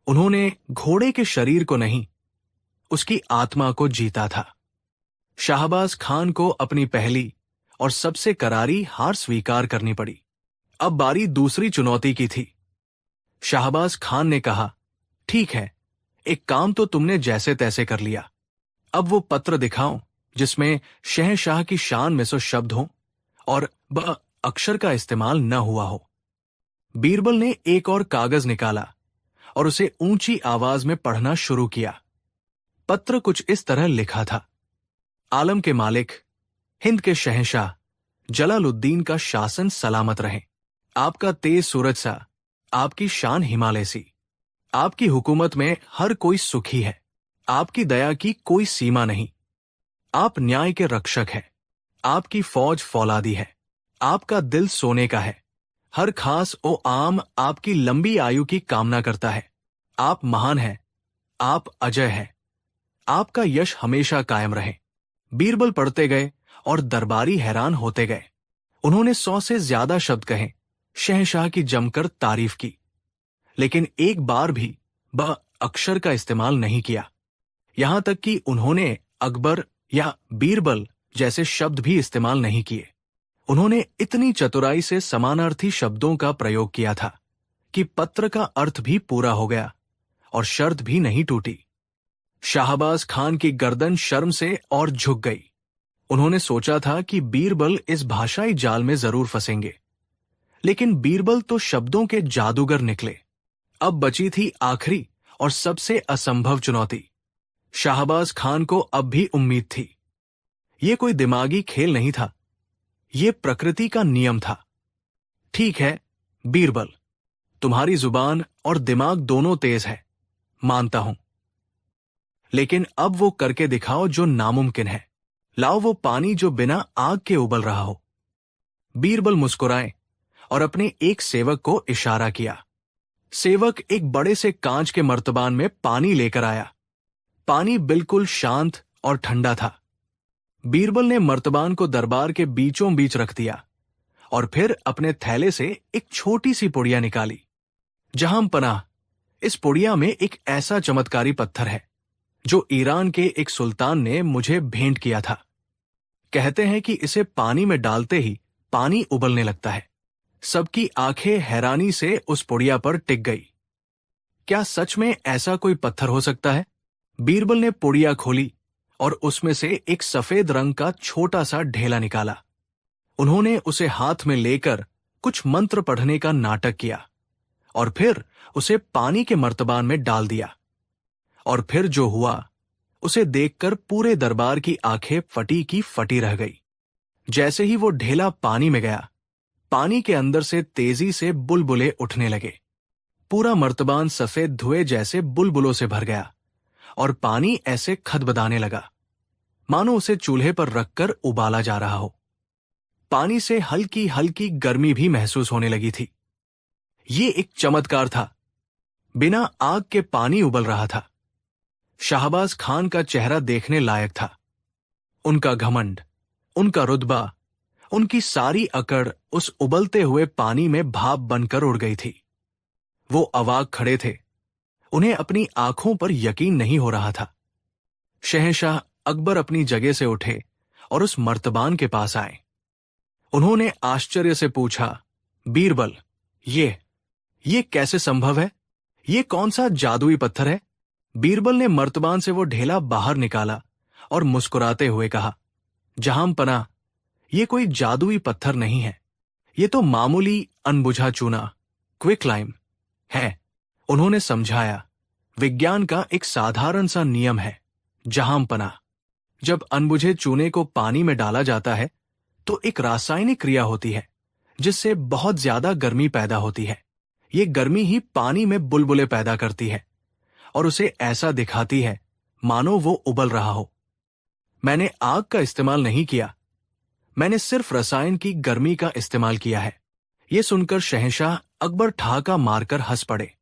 उन्होंने घोड़े के शरीर को नहीं, उसकी आत्मा को जीता था। शाहबाज खान को अपनी पहली और सबसे करारी हार स्वीकार करनी पड़ी। अब बारी दूसरी चुनौती की थी। शाहबाज खान ने कहा, ठीक है, एक काम तो तुमने जैसे तैसे कर लिया। अब वो पत्र दिखाओ जिसमें शहंशाह की शान में सो शब्द हो और ब अक्षर का इस्तेमाल न हुआ हो। बीरबल ने एक और कागज निकाला और उसे ऊंची आवाज में पढ़ना शुरू किया। पत्र कुछ इस तरह लिखा था, आलम के मालिक, हिंद के शहंशाह, जलालुद्दीन का शासन सलामत रहे। आपका तेज सूरज सा, आपकी शान हिमालय सी। आपकी हुकूमत में हर कोई सुखी है। आपकी दया की कोई सीमा नहीं। आप न्याय के रक्षक हैं। आपकी फौज फौलादी है। आपका दिल सोने का है। हर खास ओ आम आपकी लंबी आयु की कामना करता है। आप महान हैं। आप अजय हैं। आपका यश हमेशा कायम रहे। बीरबल पढ़ते गए और दरबारी हैरान होते गए। उन्होंने 100 से ज्यादा शब्द कहे, शहंशाह की जमकर तारीफ की, लेकिन एक बार भी ब अक्षर का इस्तेमाल नहीं किया। यहां तक कि उन्होंने अकबर या बीरबल जैसे शब्द भी इस्तेमाल नहीं किए। उन्होंने इतनी चतुराई से समानार्थी शब्दों का प्रयोग किया था कि पत्र का अर्थ भी पूरा हो गया और शर्त भी नहीं टूटी। शाहबाज खान की गर्दन शर्म से और झुक गई। उन्होंने सोचा था कि बीरबल इस भाषाई जाल में जरूर फंसेंगे, लेकिन बीरबल तो शब्दों के जादूगर निकले। अब बची थी आखिरी और सबसे असंभव चुनौती। शाहबाज खान को अब भी उम्मीद थी। यह कोई दिमागी खेल नहीं था, यह प्रकृति का नियम था। ठीक है बीरबल, तुम्हारी जुबान और दिमाग दोनों तेज है, मानता हूं, लेकिन अब वो करके दिखाओ जो नामुमकिन है। लाओ वो पानी जो बिना आग के उबल रहा हो। बीरबल मुस्कुराए और अपने एक सेवक को इशारा किया। सेवक एक बड़े से कांच के मर्तबान में पानी लेकर आया। पानी बिल्कुल शांत और ठंडा था। बीरबल ने मर्तबान को दरबार के बीचों बीच रख दिया और फिर अपने थैले से एक छोटी सी पुड़िया निकाली। जहां पनाह, इस पुड़िया में एक ऐसा चमत्कारी पत्थर है जो ईरान के एक सुल्तान ने मुझे भेंट किया था। कहते हैं कि इसे पानी में डालते ही पानी उबलने लगता है। सबकी आंखें हैरानी से उस पुड़िया पर टिक गई। क्या सच में ऐसा कोई पत्थर हो सकता है? बीरबल ने पुड़िया खोली और उसमें से एक सफेद रंग का छोटा सा ढेला निकाला। उन्होंने उसे हाथ में लेकर कुछ मंत्र पढ़ने का नाटक किया और फिर उसे पानी के मर्तबान में डाल दिया। और फिर जो हुआ उसे देखकर पूरे दरबार की आंखें फटी की फटी रह गई। जैसे ही वो ढेला पानी में गया, पानी के अंदर से तेजी से बुलबुले उठने लगे। पूरा मर्तबान सफेद धुएं जैसे बुलबुलों से भर गया और पानी ऐसे खदबदाने लगा मानो उसे चूल्हे पर रखकर उबाला जा रहा हो। पानी से हल्की हल्की गर्मी भी महसूस होने लगी थी। ये एक चमत्कार था। बिना आग के पानी उबल रहा था। शाहबाज खान का चेहरा देखने लायक था। उनका घमंड, उनका रुतबा, उनकी सारी अकड़ उस उबलते हुए पानी में भाप बनकर उड़ गई थी। वो अवाक खड़े थे। उन्हें अपनी आंखों पर यकीन नहीं हो रहा था। शहंशाह अकबर अपनी जगह से उठे और उस मर्तबान के पास आए। उन्होंने आश्चर्य से पूछा, बीरबल, ये कैसे संभव है? ये कौन सा जादुई पत्थर है? बीरबल ने मर्तबान से वो ढेला बाहर निकाला और मुस्कुराते हुए कहा, जहां पनाह, ये कोई जादुई पत्थर नहीं है। ये तो मामूली अनबुझा चूना, क्विक लाइम है। उन्होंने समझाया, विज्ञान का एक साधारण सा नियम है, जहां पनाह। जब अनबुझे चूने को पानी में डाला जाता है तो एक रासायनिक क्रिया होती है जिससे बहुत ज्यादा गर्मी पैदा होती है। ये गर्मी ही पानी में बुलबुले पैदा करती है और उसे ऐसा दिखाती है मानो वो उबल रहा हो। मैंने आग का इस्तेमाल नहीं किया, मैंने सिर्फ रसायन की गर्मी का इस्तेमाल किया है। यह सुनकर शहंशाह अकबर ठहाका मारकर हंस पड़े।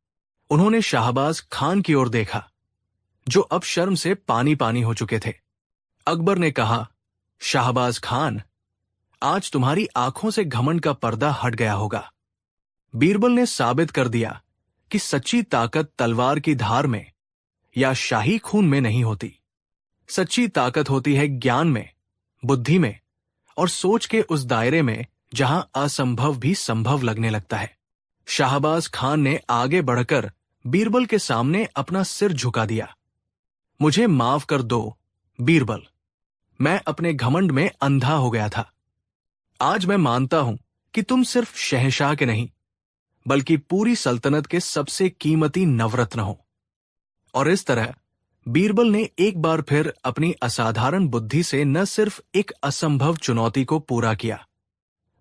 उन्होंने शाहबाज खान की ओर देखा, जो अब शर्म से पानी पानी हो चुके थे। अकबर ने कहा, शाहबाज खान, आज तुम्हारी आंखों से घमंड का पर्दा हट गया होगा। बीरबल ने साबित कर दिया कि सच्ची ताकत तलवार की धार में या शाही खून में नहीं होती। सच्ची ताकत होती है ज्ञान में, बुद्धि में और सोच के उस दायरे में जहां असंभव भी संभव लगने लगता है। शाहबाज खान ने आगे बढ़कर बीरबल के सामने अपना सिर झुका दिया। मुझे माफ कर दो बीरबल, मैं अपने घमंड में अंधा हो गया था। आज मैं मानता हूं कि तुम सिर्फ शहंशाह के नहीं बल्कि पूरी सल्तनत के सबसे कीमती नवरत्न हो। और इस तरह बीरबल ने एक बार फिर अपनी असाधारण बुद्धि से न सिर्फ एक असंभव चुनौती को पूरा किया,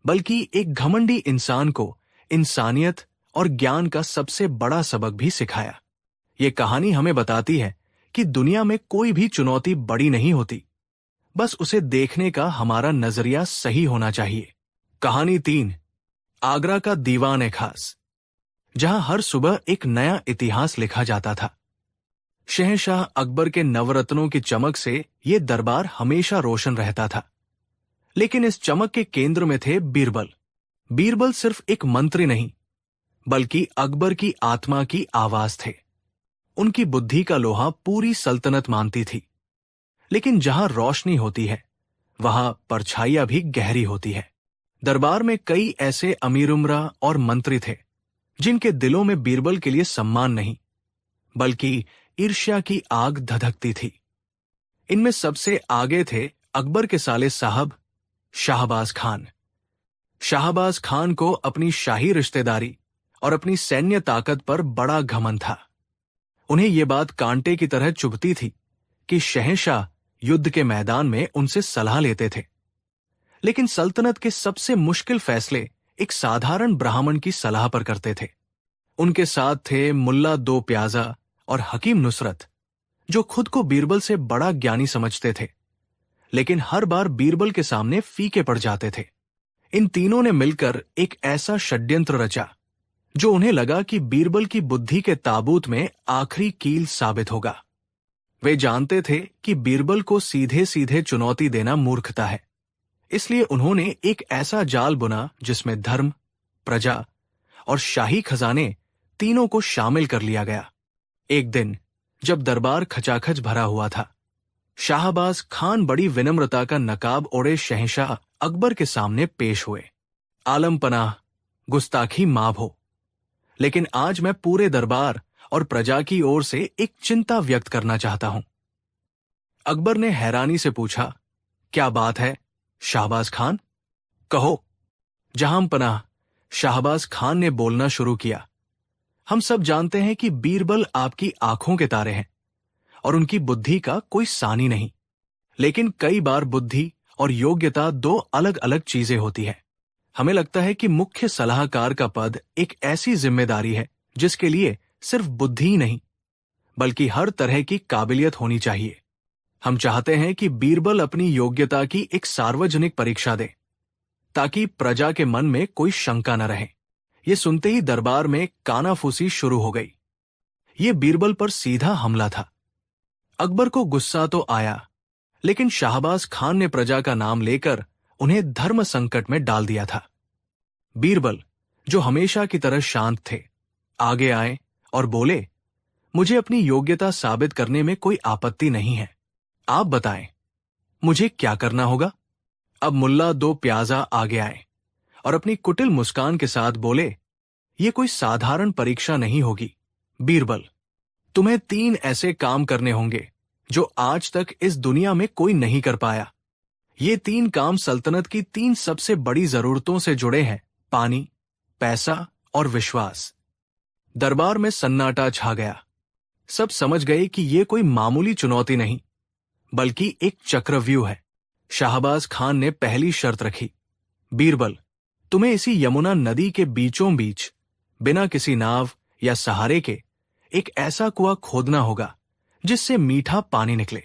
बल्कि एक घमंडी इंसान को इंसानियत और ज्ञान का सबसे बड़ा सबक भी सिखाया। ये कहानी हमें बताती है कि दुनिया में कोई भी चुनौती बड़ी नहीं होती, बस उसे देखने का हमारा नजरिया सही होना चाहिए। कहानी 3, आगरा का दीवान ए खास, जहां हर सुबह एक नया इतिहास लिखा जाता था। शहंशाह अकबर के नवरत्नों की चमक से यह दरबार हमेशा रोशन रहता था, लेकिन इस चमक के केंद्र में थे बीरबल। बीरबल सिर्फ एक मंत्री नहीं बल्कि अकबर की आत्मा की आवाज थे। उनकी बुद्धि का लोहा पूरी सल्तनत मानती थी, लेकिन जहां रोशनी होती है वहां परछाइयां भी गहरी होती है। दरबार में कई ऐसे अमीर उम्रा और मंत्री थे जिनके दिलों में बीरबल के लिए सम्मान नहीं बल्कि ईर्ष्या की आग धधकती थी। इनमें सबसे आगे थे अकबर के साले साहब शाहबाज खान। शाहबाज खान को अपनी शाही रिश्तेदारी और अपनी सैन्य ताकत पर बड़ा घमंड था। उन्हें यह बात कांटे की तरह चुभती थी कि शहंशाह युद्ध के मैदान में उनसे सलाह लेते थे, लेकिन सल्तनत के सबसे मुश्किल फैसले एक साधारण ब्राह्मण की सलाह पर करते थे। उनके साथ थे मुल्ला दो प्याजा और हकीम नुसरत, जो खुद को बीरबल से बड़ा ज्ञानी समझते थे, लेकिन हर बार बीरबल के सामने फीके पड़ जाते थे। इन तीनों ने मिलकर एक ऐसा षड्यंत्र रचा जो उन्हें लगा कि बीरबल की बुद्धि के ताबूत में आखिरी कील साबित होगा। वे जानते थे कि बीरबल को सीधे सीधे चुनौती देना मूर्खता है, इसलिए उन्होंने एक ऐसा जाल बुना जिसमें धर्म, प्रजा और शाही खजाने तीनों को शामिल कर लिया गया। एक दिन जब दरबार खचाखच भरा हुआ था, शाहबाज खान बड़ी विनम्रता का नकाब ओढ़े शहंशाह अकबर के सामने पेश हुए। आलम पनाह, गुस्ताखी माफ हो, लेकिन आज मैं पूरे दरबार और प्रजा की ओर से एक चिंता व्यक्त करना चाहता हूं। अकबर ने हैरानी से पूछा, क्या बात है शाहबाज खान? कहो। जहां पनाह, शाहबाज खान ने बोलना शुरू किया। हम सब जानते हैं कि बीरबल आपकी आंखों के तारे हैं और उनकी बुद्धि का कोई सानी नहीं, लेकिन कई बार बुद्धि और योग्यता दो अलग अलग चीजें होती है। हमें लगता है कि मुख्य सलाहकार का पद एक ऐसी जिम्मेदारी है जिसके लिए सिर्फ बुद्धि ही नहीं बल्कि हर तरह की काबिलियत होनी चाहिए। हम चाहते हैं कि बीरबल अपनी योग्यता की एक सार्वजनिक परीक्षा दे ताकि प्रजा के मन में कोई शंका न रहे। ये सुनते ही दरबार में कानाफूसी शुरू हो गई। ये बीरबल पर सीधा हमला था। अकबर को गुस्सा तो आया, लेकिन शाहबाज खान ने प्रजा का नाम लेकर उन्हें धर्म संकट में डाल दिया था। बीरबल, जो हमेशा की तरह शांत थे, आगे आए और बोले, मुझे अपनी योग्यता साबित करने में कोई आपत्ति नहीं है। आप बताएं, मुझे क्या करना होगा? अब मुल्ला दो प्याजा आगे आए और अपनी कुटिल मुस्कान के साथ बोले, यह कोई साधारण परीक्षा नहीं होगी। बीरबल, तुम्हें 3 ऐसे काम करने होंगे जो आज तक इस दुनिया में कोई नहीं कर पाया। ये 3 काम सल्तनत की 3 सबसे बड़ी जरूरतों से जुड़े हैं: पानी, पैसा और विश्वास। दरबार में सन्नाटा छा गया। सब समझ गए कि यह कोई मामूली चुनौती नहीं बल्कि एक चक्रव्यूह है। शाहबाज खान ने पहली शर्त रखी, बीरबल, तुम्हें इसी यमुना नदी के बीचों बीच बिना किसी नाव या सहारे के एक ऐसा कुआं खोदना होगा जिससे मीठा पानी निकले,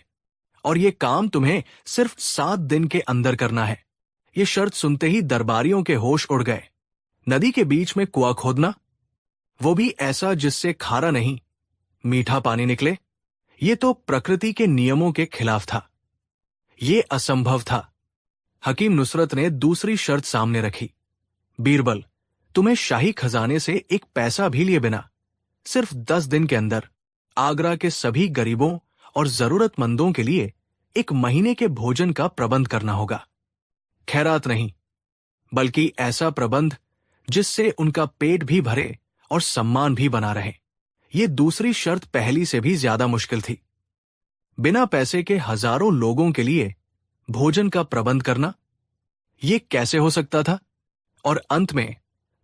और यह काम तुम्हें सिर्फ 7 दिन के अंदर करना है। यह शर्त सुनते ही दरबारियों के होश उड़ गए। नदी के बीच में कुआं खोदना, वो भी ऐसा जिससे खारा नहीं, मीठा पानी निकले, ये तो प्रकृति के नियमों के खिलाफ था। ये असंभव था। हकीम नुसरत ने दूसरी शर्त सामने रखी, बीरबल, तुम्हें शाही खजाने से एक पैसा भी लिए बिना सिर्फ 10 दिन के अंदर आगरा के सभी गरीबों और जरूरतमंदों के लिए 1 महीने के भोजन का प्रबंध करना होगा। खैरात नहीं, बल्कि ऐसा प्रबंध जिससे उनका पेट भी भरे और सम्मान भी बना रहे। ये दूसरी शर्त पहली से भी ज्यादा मुश्किल थी। बिना पैसे के हजारों लोगों के लिए भोजन का प्रबंध करना, ये कैसे हो सकता था? और अंत में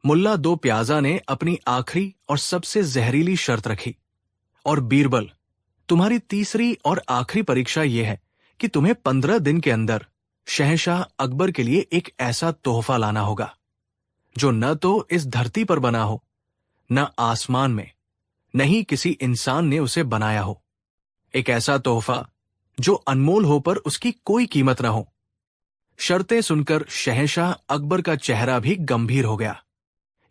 मुल्ला दो प्याजा ने अपनी आखिरी और सबसे जहरीली शर्त रखी, और बीरबल, तुम्हारी तीसरी और आखिरी परीक्षा यह है कि तुम्हें 15 दिन के अंदर शहंशाह अकबर के लिए एक ऐसा तोहफा लाना होगा जो न तो इस धरती पर बना हो, न आसमान में, न ही किसी इंसान ने उसे बनाया हो। एक ऐसा तोहफा जो अनमोल हो पर उसकी कोई कीमत न हो। शर्तें सुनकर शहंशाह अकबर का चेहरा भी गंभीर हो गया।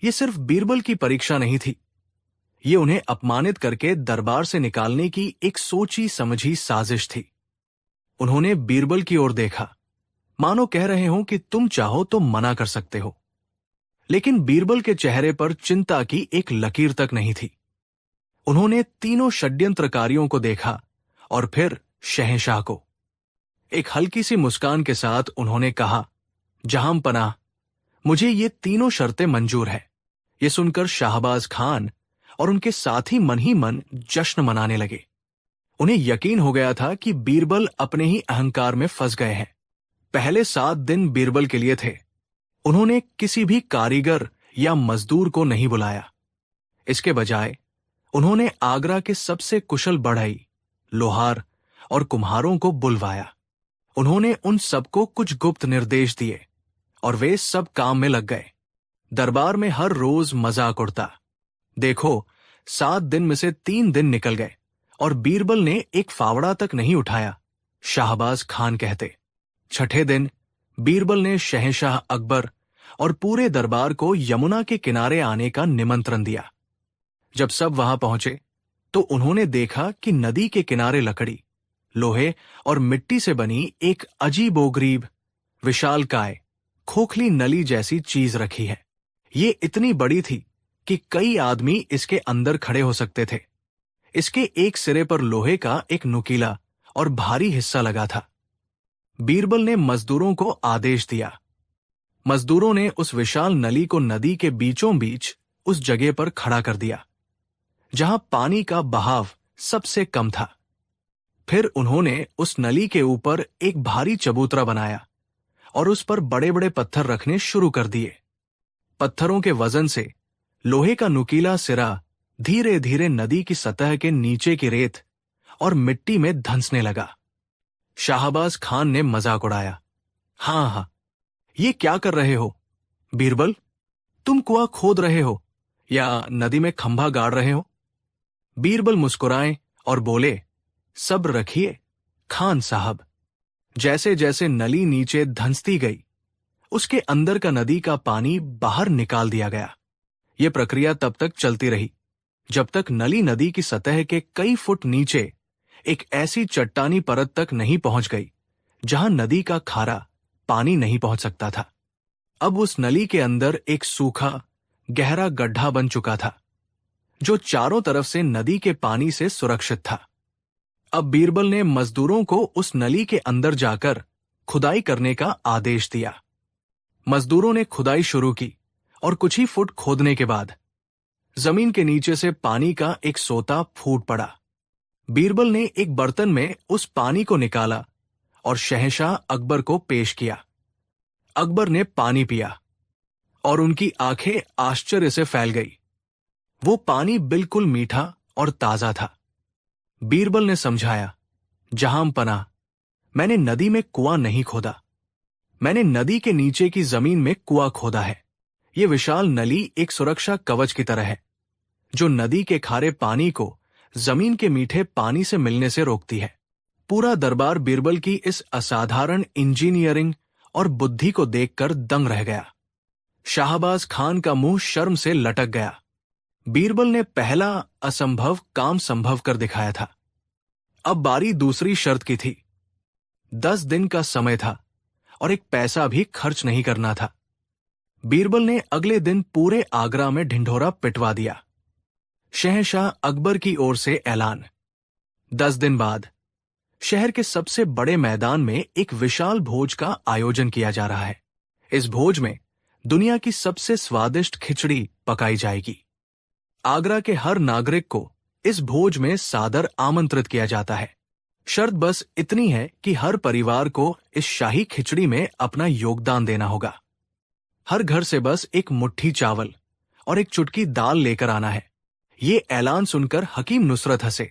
ये सिर्फ बीरबल की परीक्षा नहीं थी, ये उन्हें अपमानित करके दरबार से निकालने की एक सोची समझी साजिश थी। उन्होंने बीरबल की ओर देखा, मानो कह रहे हो कि तुम चाहो तो मना कर सकते हो। लेकिन बीरबल के चेहरे पर चिंता की एक लकीर तक नहीं थी। उन्होंने तीनों षड्यंत्रकारियों को देखा और फिर शहंशाह को। एक हल्की सी मुस्कान के साथ उन्होंने कहा, जहां पनाह, मुझे ये तीनों शर्तें मंजूर है। ये सुनकर शाहबाज खान और उनके साथी मन ही मन जश्न मनाने लगे। उन्हें यकीन हो गया था कि बीरबल अपने ही अहंकार में फंस गए हैं। पहले 7 दिन बीरबल के लिए थे। उन्होंने किसी भी कारीगर या मजदूर को नहीं बुलाया। इसके बजाय उन्होंने आगरा के सबसे कुशल बढ़ई, लोहार और कुम्हारों को बुलवाया। उन्होंने उन सबको कुछ गुप्त निर्देश दिए और वे सब काम में लग गए। दरबार में हर रोज मजाक उड़ता। देखो, 7 दिन में से 3 दिन निकल गए और बीरबल ने एक फावड़ा तक नहीं उठाया, शाहबाज खान कहते। छठे दिन बीरबल ने शहंशाह अकबर और पूरे दरबार को यमुना के किनारे आने का निमंत्रण दिया। जब सब वहां पहुंचे तो उन्होंने देखा कि नदी के किनारे लकड़ी, लोहे और मिट्टी से बनी एक अजीबोगरीब, विशालकाय, खोखली नली जैसी चीज रखी है। ये इतनी बड़ी थी कि कई आदमी इसके अंदर खड़े हो सकते थे। इसके एक सिरे पर लोहे का एक नुकीला और भारी हिस्सा लगा था। बीरबल ने मजदूरों को आदेश दिया। मजदूरों ने उस विशाल नली को नदी के बीचों बीच उस जगह पर खड़ा कर दिया जहां पानी का बहाव सबसे कम था। फिर उन्होंने उस नली के ऊपर एक भारी चबूतरा बनाया और उस पर बड़े बड़े पत्थर रखने शुरू कर दिए। पत्थरों के वजन से लोहे का नुकीला सिरा धीरे धीरे नदी की सतह के नीचे की रेत और मिट्टी में धंसने लगा। शाहबाज खान ने मजाक उड़ाया, हाँ, ये क्या कर रहे हो बीरबल? तुम कुआं खोद रहे हो या नदी में खंभा गाड़ रहे हो? बीरबल मुस्कुराए और बोले, सब्र रखिए खान साहब। जैसे जैसे नली नीचे धंसती गई, उसके अंदर का नदी का पानी बाहर निकाल दिया गया। यह प्रक्रिया तब तक चलती रही जब तक नली नदी की सतह के कई फुट नीचे एक ऐसी चट्टानी परत तक नहीं पहुंच गई जहां नदी का खारा पानी नहीं पहुंच सकता था। अब उस नली के अंदर एक सूखा, गहरा गड्ढा बन चुका था जो चारों तरफ से नदी के पानी से सुरक्षित था। अब बीरबल ने मजदूरों को उस नली के अंदर जाकर खुदाई करने का आदेश दिया। मजदूरों ने खुदाई शुरू की और कुछ ही फुट खोदने के बाद जमीन के नीचे से पानी का एक सोता फूट पड़ा। बीरबल ने एक बर्तन में उस पानी को निकाला और शहंशाह अकबर को पेश किया। अकबर ने पानी पिया और उनकी आंखें आश्चर्य से फैल गई। वो पानी बिल्कुल मीठा और ताजा था। बीरबल ने समझाया, जहां पनाह, मैंने नदी में कुआं नहीं खोदा। मैंने नदी के नीचे की जमीन में कुआं खोदा है। ये विशाल नली एक सुरक्षा कवच की तरह है जो नदी के खारे पानी को जमीन के मीठे पानी से मिलने से रोकती है। पूरा दरबार बीरबल की इस असाधारण इंजीनियरिंग और बुद्धि को देखकर दंग रह गया। शाहबाज खान का मुंह शर्म से लटक गया। बीरबल ने पहला असंभव काम संभव कर दिखाया था। अब बारी दूसरी शर्त की थी। 10 दिन का समय था और एक पैसा भी खर्च नहीं करना था। बीरबल ने अगले दिन पूरे आगरा में ढिंढोरा पिटवा दिया। शहंशाह अकबर की ओर से ऐलान। 10 दिन बाद शहर के सबसे बड़े मैदान में एक विशाल भोज का आयोजन किया जा रहा है। इस भोज में दुनिया की सबसे स्वादिष्ट खिचड़ी पकाई जाएगी। आगरा के हर नागरिक को इस भोज में सादर आमंत्रित किया जाता है। शर्त बस इतनी है कि हर परिवार को इस शाही खिचड़ी में अपना योगदान देना होगा। हर घर से बस एक मुट्ठी चावल और एक चुटकी दाल लेकर आना है। ये ऐलान सुनकर हकीम नुसरत हंसे।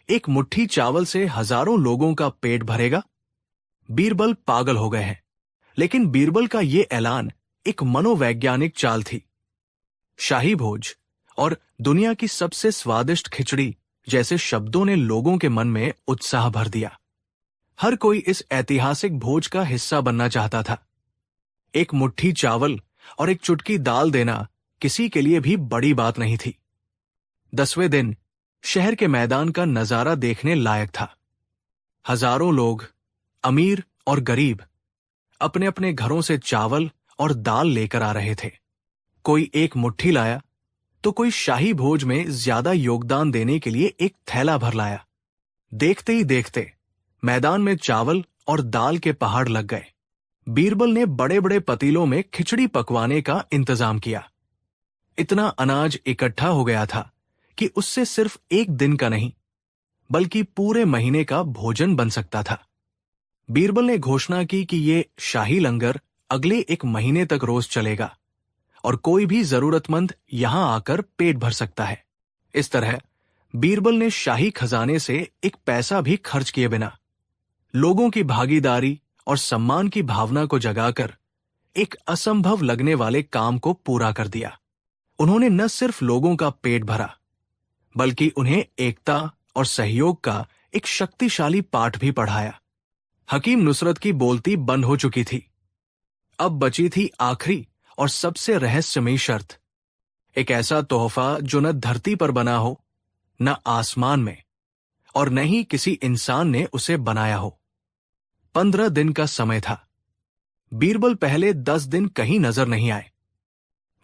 एक मुट्ठी चावल से हजारों लोगों का पेट भरेगा? बीरबल पागल हो गए हैं। लेकिन बीरबल का ये ऐलान एक मनोवैज्ञानिक चाल थी। शाही भोज और दुनिया की सबसे स्वादिष्ट खिचड़ी जैसे शब्दों ने लोगों के मन में उत्साह भर दिया। हर कोई इस ऐतिहासिक भोज का हिस्सा बनना चाहता था। एक मुट्ठी चावल और एक चुटकी दाल देना किसी के लिए भी बड़ी बात नहीं थी। 10वें दिन शहर के मैदान का नजारा देखने लायक था। हजारों लोग, अमीर और गरीब, अपने अपने घरों से चावल और दाल लेकर आ रहे थे। कोई एक मुट्ठी लाया तो कोई शाही भोज में ज्यादा योगदान देने के लिए एक थैला भर लाया। देखते ही देखते मैदान में चावल और दाल के पहाड़ लग गए। बीरबल ने बड़े बड़े पतीलों में खिचड़ी पकवाने का इंतजाम किया। इतना अनाज इकट्ठा हो गया था कि उससे सिर्फ एक दिन का नहीं बल्कि पूरे महीने का भोजन बन सकता था। बीरबल ने घोषणा की कि ये शाही लंगर अगले एक महीने तक रोज चलेगा और कोई भी जरूरतमंद यहां आकर पेट भर सकता है। इस तरह बीरबल ने शाही खजाने से एक पैसा भी खर्च किए बिना लोगों की भागीदारी और सम्मान की भावना को जगाकर एक असंभव लगने वाले काम को पूरा कर दिया। उन्होंने न सिर्फ लोगों का पेट भरा बल्कि उन्हें एकता और सहयोग का एक शक्तिशाली पाठ भी पढ़ाया। हकीम नुसरत की बोलती बंद हो चुकी थी। अब बची थी आखिरी और सबसे रहस्यमयी शर्त, एक ऐसा तोहफा जो न धरती पर बना हो, न आसमान में, और न ही किसी इंसान ने उसे बनाया हो। 15 दिन का समय था। बीरबल पहले 10 दिन कहीं नजर नहीं आए।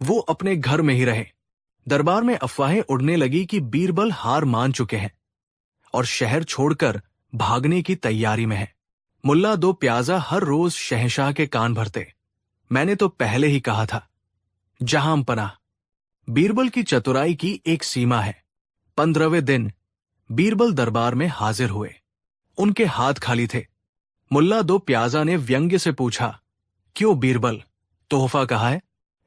वो अपने घर में ही रहे। दरबार में अफवाहें उड़ने लगी कि बीरबल हार मान चुके हैं और शहर छोड़कर भागने की तैयारी में है। मुल्ला दो प्याजा हर रोज शहंशाह के कान भरते, मैंने तो पहले ही कहा था। जहां पनाह, बीरबल की चतुराई की एक सीमा है। 15वें दिन बीरबल दरबार में हाजिर हुए। उनके हाथ खाली थे। मुल्ला दो प्याजा ने व्यंग्य से पूछा, क्यों बीरबल, तोहफा कहाँ है,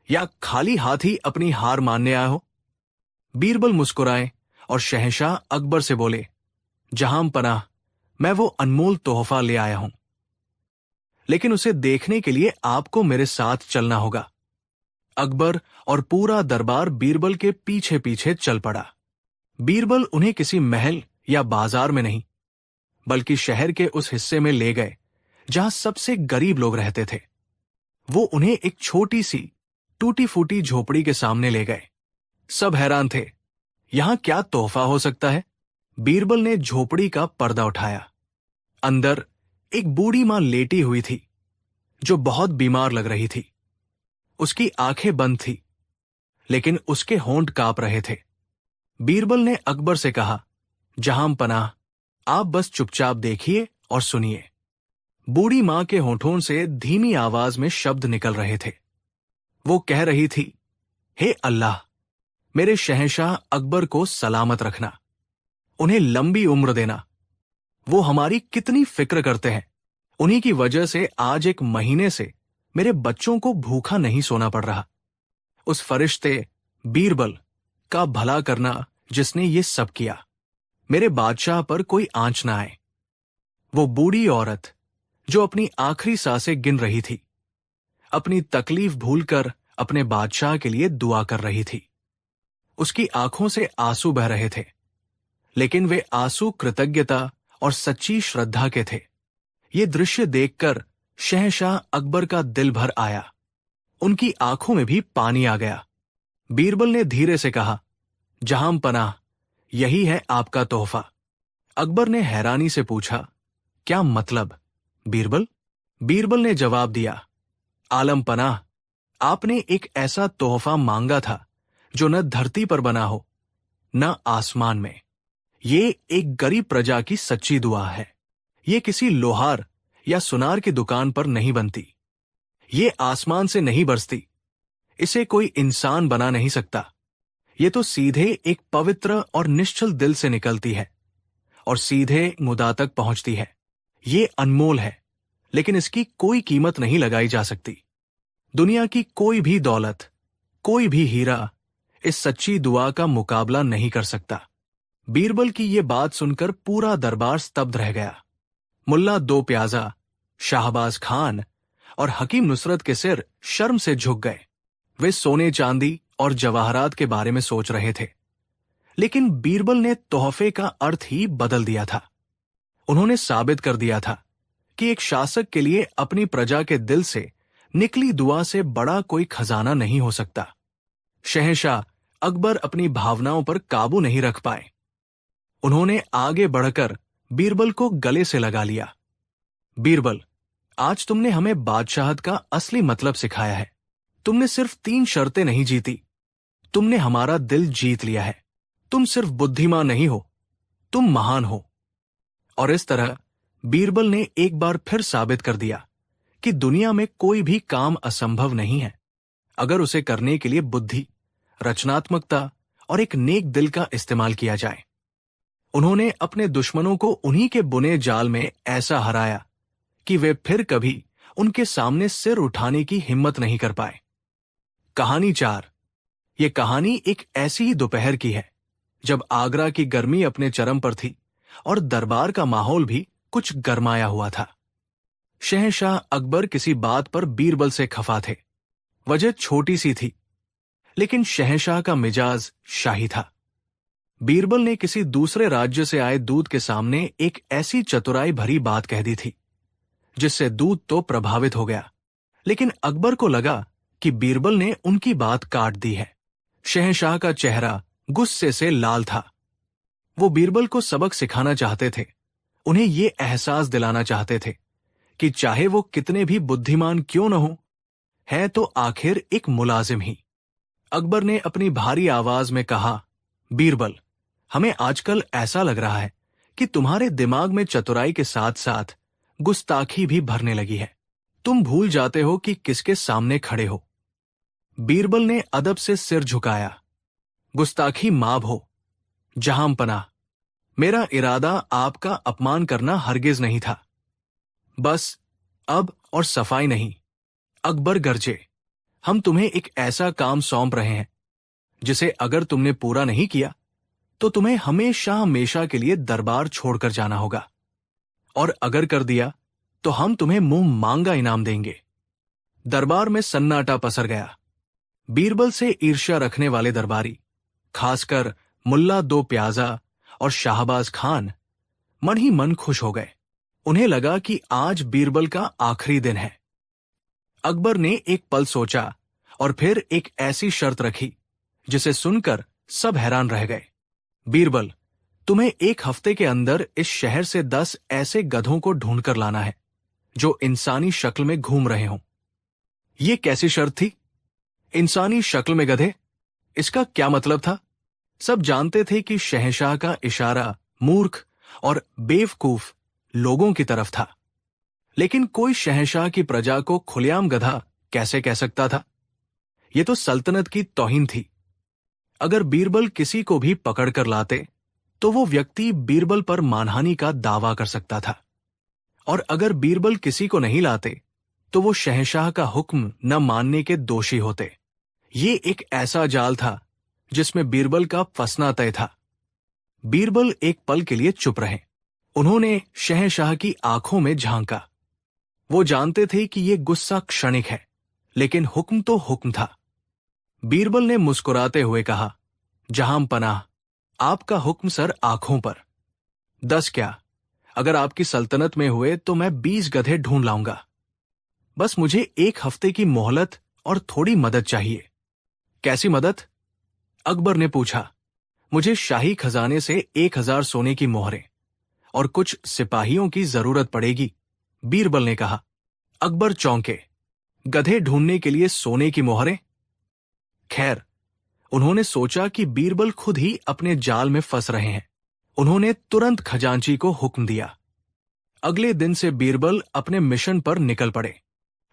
या खाली हाथ ही अपनी हार मानने आए हो? बीरबल मुस्कुराए और शहंशाह अकबर से बोले, जहां पनाह, मैं वो अनमोल तोहफा ले आया हूं, लेकिन उसे देखने के लिए आपको मेरे साथ चलना होगा। अकबर और पूरा दरबार बीरबल के पीछे पीछे चल पड़ा। बीरबल उन्हें किसी महल या बाजार में नहीं बल्कि शहर के उस हिस्से में ले गए जहां सबसे गरीब लोग रहते थे। वो उन्हें एक छोटी सी टूटी फूटी झोपड़ी के सामने ले गए। सब हैरान थे, यहां क्या तोहफा हो सकता है? बीरबल ने झोपड़ी का पर्दा उठाया। अंदर एक बूढ़ी मां लेटी हुई थी जो बहुत बीमार लग रही थी। उसकी आंखें बंद थी लेकिन उसके होंठ कांप रहे थे। बीरबल ने अकबर से कहा, जहां पनाह, आप बस चुपचाप देखिए और सुनिए। बूढ़ी मां के होठों से धीमी आवाज में शब्द निकल रहे थे। वो कह रही थी, हे अल्लाह, मेरे शहंशाह अकबर को सलामत रखना, उन्हें लंबी उम्र देना। वो हमारी कितनी फिक्र करते हैं। उन्हीं की वजह से आज एक महीने से मेरे बच्चों को भूखा नहीं सोना पड़ रहा। उस फरिश्ते बीरबल का भला करना जिसने ये सब किया, मेरे बादशाह पर कोई आंच ना आए। वो बूढ़ी औरत जो अपनी आखिरी सांसें गिन रही थी, अपनी तकलीफ भूलकर अपने बादशाह के लिए दुआ कर रही थी। उसकी आंखों से आंसू बह रहे थे, लेकिन वे आंसू कृतज्ञता और सच्ची श्रद्धा के थे। ये दृश्य देखकर शहंशाह अकबर का दिल भर आया। उनकी आंखों में भी पानी आ गया। बीरबल ने धीरे से कहा, जहां पनाह, यही है आपका तोहफा। अकबर ने हैरानी से पूछा, क्या मतलब बीरबल? बीरबल ने जवाब दिया, आलम पनाह, आपने एक ऐसा तोहफा मांगा था जो न धरती पर बना हो, न आसमान में। ये एक गरीब प्रजा की सच्ची दुआ है। ये किसी लोहार या सुनार की दुकान पर नहीं बनती। ये आसमान से नहीं बरसती। इसे कोई इंसान बना नहीं सकता। ये तो सीधे एक पवित्र और निश्चल दिल से निकलती है और सीधे मुदा तक पहुंचती है। ये अनमोल है, लेकिन इसकी कोई कीमत नहीं लगाई जा सकती। दुनिया की कोई भी दौलत, कोई भी हीरा इस सच्ची दुआ का मुकाबला नहीं कर सकता। बीरबल की ये बात सुनकर पूरा दरबार स्तब्ध रह गया। मुल्ला दो प्याजा, शाहबाज खान और हकीम नुसरत के सिर शर्म से झुक गए। वे सोने चांदी और जवाहरात के बारे में सोच रहे थे, लेकिन बीरबल ने तोहफे का अर्थ ही बदल दिया था। उन्होंने साबित कर दिया था कि एक शासक के लिए अपनी प्रजा के दिल से निकली दुआ से बड़ा कोई खजाना नहीं हो सकता। शहंशाह अकबर अपनी भावनाओं पर काबू नहीं रख पाए। उन्होंने आगे बढ़कर बीरबल को गले से लगा लिया। बीरबल, आज तुमने हमें बादशाहत का असली मतलब सिखाया है। तुमने सिर्फ 3 शर्तें नहीं जीती, तुमने हमारा दिल जीत लिया है। तुम सिर्फ बुद्धिमान नहीं हो, तुम महान हो। और इस तरह बीरबल ने एक बार फिर साबित कर दिया कि दुनिया में कोई भी काम असंभव नहीं है, अगर उसे करने के लिए बुद्धि, रचनात्मकता और एक नेक दिल का इस्तेमाल किया जाए। उन्होंने अपने दुश्मनों को उन्हीं के बुने जाल में ऐसा हराया कि वे फिर कभी उनके सामने सिर उठाने की हिम्मत नहीं कर पाए। कहानी 4। ये कहानी एक ऐसी ही दोपहर की है जब आगरा की गर्मी अपने चरम पर थी और दरबार का माहौल भी कुछ गरमाया हुआ था। शहंशाह अकबर किसी बात पर बीरबल से खफा थे। वजह छोटी सी थी, लेकिन शहंशाह का मिजाज शाही था। बीरबल ने किसी दूसरे राज्य से आए दूत के सामने एक ऐसी चतुराई भरी बात कह दी थी जिससे दूत तो प्रभावित हो गया, लेकिन अकबर को लगा कि बीरबल ने उनकी बात काट दी है। शहंशाह का चेहरा गुस्से से लाल था। वो बीरबल को सबक सिखाना चाहते थे, उन्हें ये एहसास दिलाना चाहते थे कि चाहे वो कितने भी बुद्धिमान क्यों न हो, है तो आखिर एक मुलाजिम ही। अकबर ने अपनी भारी आवाज में कहा, बीरबल, हमें आजकल ऐसा लग रहा है कि तुम्हारे दिमाग में चतुराई के साथ साथ गुस्ताखी भी भरने लगी है। तुम भूल जाते हो कि किसके सामने खड़े हो। बीरबल ने अदब से सिर झुकाया। गुस्ताखी माफ हो जहां पनाह, मेरा इरादा आपका अपमान करना हरगिज नहीं था। बस अब और सफाई नहीं। अकबर गरजे, हम तुम्हें एक ऐसा काम सौंप रहे हैं जिसे अगर तुमने पूरा नहीं किया तो तुम्हें हमेशा हमेशा के लिए दरबार छोड़कर जाना होगा, और अगर कर दिया तो हम तुम्हें मुंह मांगा इनाम देंगे। दरबार में सन्नाटा पसर गया। बीरबल से ईर्ष्या रखने वाले दरबारी, खासकर मुल्ला दो प्याजा और शाहबाज खान, मन ही मन खुश हो गए। उन्हें लगा कि आज बीरबल का आखिरी दिन है। अकबर ने एक पल सोचा और फिर एक ऐसी शर्त रखी जिसे सुनकर सब हैरान रह गए। बीरबल, तुम्हें एक हफ्ते के अंदर इस शहर से 10 ऐसे गधों को ढूंढकर लाना है जो इंसानी शक्ल में घूम रहे हों। यह कैसी शर्त थी? इंसानी शक्ल में गधे, इसका क्या मतलब था? सब जानते थे कि शहंशाह का इशारा मूर्ख और बेवकूफ लोगों की तरफ था, लेकिन कोई शहंशाह की प्रजा को खुलेआम गधा कैसे कह सकता था? यह तो सल्तनत की तौहीन थी। अगर बीरबल किसी को भी पकड़कर लाते तो वो व्यक्ति बीरबल पर मानहानि का दावा कर सकता था, और अगर बीरबल किसी को नहीं लाते तो वो शहंशाह का हुक्म न मानने के दोषी होते। ये एक ऐसा जाल था जिसमें बीरबल का फंसना तय था। बीरबल एक पल के लिए चुप रहे। उन्होंने शहंशाह की आंखों में झांका। वो जानते थे कि ये गुस्सा क्षणिक है, लेकिन हुक्म तो हुक्म था। बीरबल ने मुस्कुराते हुए कहा, जहां पनाह, आपका हुक्म सर आंखों पर। 10 क्या, अगर आपकी सल्तनत में हुए तो मैं 20 गधे ढूंढ लाऊंगा। बस मुझे 1 हफ्ते की मोहलत और थोड़ी मदद चाहिए। कैसी मदद? अकबर ने पूछा। मुझे शाही खजाने से 1000 सोने की मोहरें और कुछ सिपाहियों की जरूरत पड़ेगी, बीरबल ने कहा। अकबर चौंके। गधे ढूंढने के लिए सोने की मोहरें? खैर, उन्होंने सोचा कि बीरबल खुद ही अपने जाल में फंस रहे हैं। उन्होंने तुरंत खजांची को हुक्म दिया। अगले दिन से बीरबल अपने मिशन पर निकल पड़े,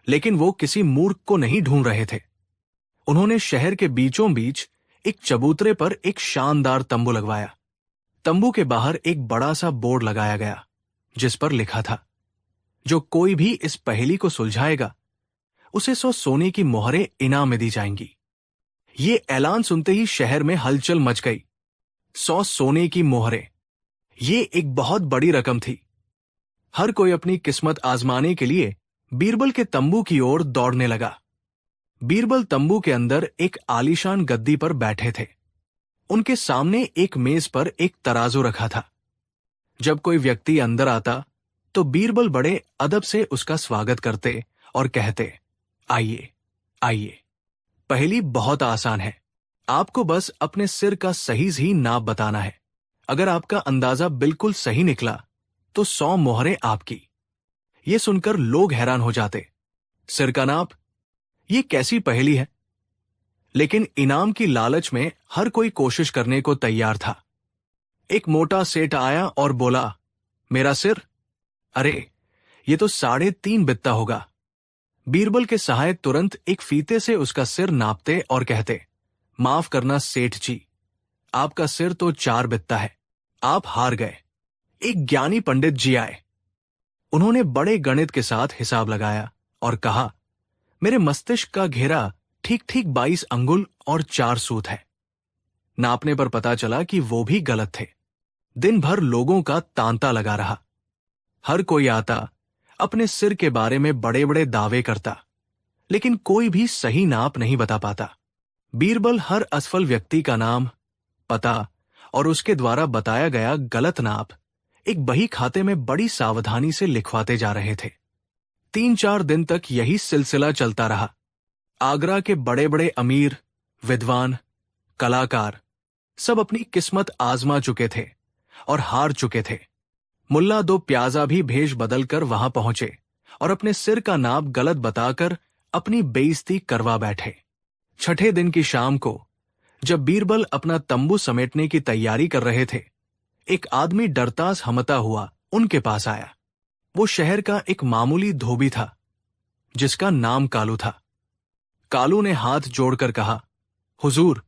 लेकिन वो किसी मूर्ख को नहीं ढूंढ रहे थे। उन्होंने शहर के बीचों बीच एक चबूतरे पर एक शानदार तंबू लगवाया। तंबू के बाहर एक बड़ा सा बोर्ड लगाया गया जिस पर लिखा था, जो कोई भी इस पहेली को सुलझाएगा उसे 100 सोने की मोहरें इनाम में दी जाएंगी। ये ऐलान सुनते ही शहर में हलचल मच गई। 100 सोने की मोहरें, ये एक बहुत बड़ी रकम थी। हर कोई अपनी किस्मत आजमाने के लिए बीरबल के तंबू की ओर दौड़ने लगा। बीरबल तंबू के अंदर एक आलीशान गद्दी पर बैठे थे। उनके सामने एक मेज पर एक तराजू रखा था। जब कोई व्यक्ति अंदर आता तो बीरबल बड़े अदब से उसका स्वागत करते और कहते, आइए आइए। पहेली बहुत आसान है, आपको बस अपने सिर का सही नाप बताना है। अगर आपका अंदाजा बिल्कुल सही निकला तो 100 मोहरें आपकी। ये सुनकर लोग हैरान हो जाते। सिर का नाप, ये कैसी पहेली है? लेकिन इनाम की लालच में हर कोई कोशिश करने को तैयार था। एक मोटा सेठ आया और बोला, मेरा सिर? अरे, ये तो 3.5 बित्ता होगा। बीरबल के सहायक तुरंत एक फीते से उसका सिर नापते और कहते, माफ करना सेठ जी, आपका सिर तो 4 बित्ता है, आप हार गए। एक ज्ञानी पंडित जी आए। उन्होंने बड़े गणित के साथ हिसाब लगाया और कहा, मेरे मस्तिष्क का घेरा ठीक ठीक 22 अंगुल और 4 सूत है। नापने पर पता चला कि वो भी गलत थे। दिन भर लोगों का तांता लगा रहा। हर कोई आता, अपने सिर के बारे में बड़े बड़े दावे करता, लेकिन कोई भी सही नाप नहीं बता पाता। बीरबल हर असफल व्यक्ति का नाम, पता और उसके द्वारा बताया गया गलत नाप एक बही खाते में बड़ी सावधानी से लिखवाते जा रहे थे। 3-4 दिन तक यही सिलसिला चलता रहा। आगरा के बड़े बड़े अमीर, विद्वान, कलाकार सब अपनी किस्मत आजमा चुके थे और हार चुके थे। मुल्ला 2 प्याजा भी भेष बदलकर वहां पहुंचे और अपने सिर का नाप गलत बताकर अपनी बेइज्जती करवा बैठे। छठे दिन की शाम को जब बीरबल अपना तंबू समेटने की तैयारी कर रहे थे, एक आदमी डरतास हमता हुआ उनके पास आया। वो शहर का एक मामूली धोबी था, जिसका नाम कालू था। कालू ने हाथ जोड़कर कहा, हुजूर,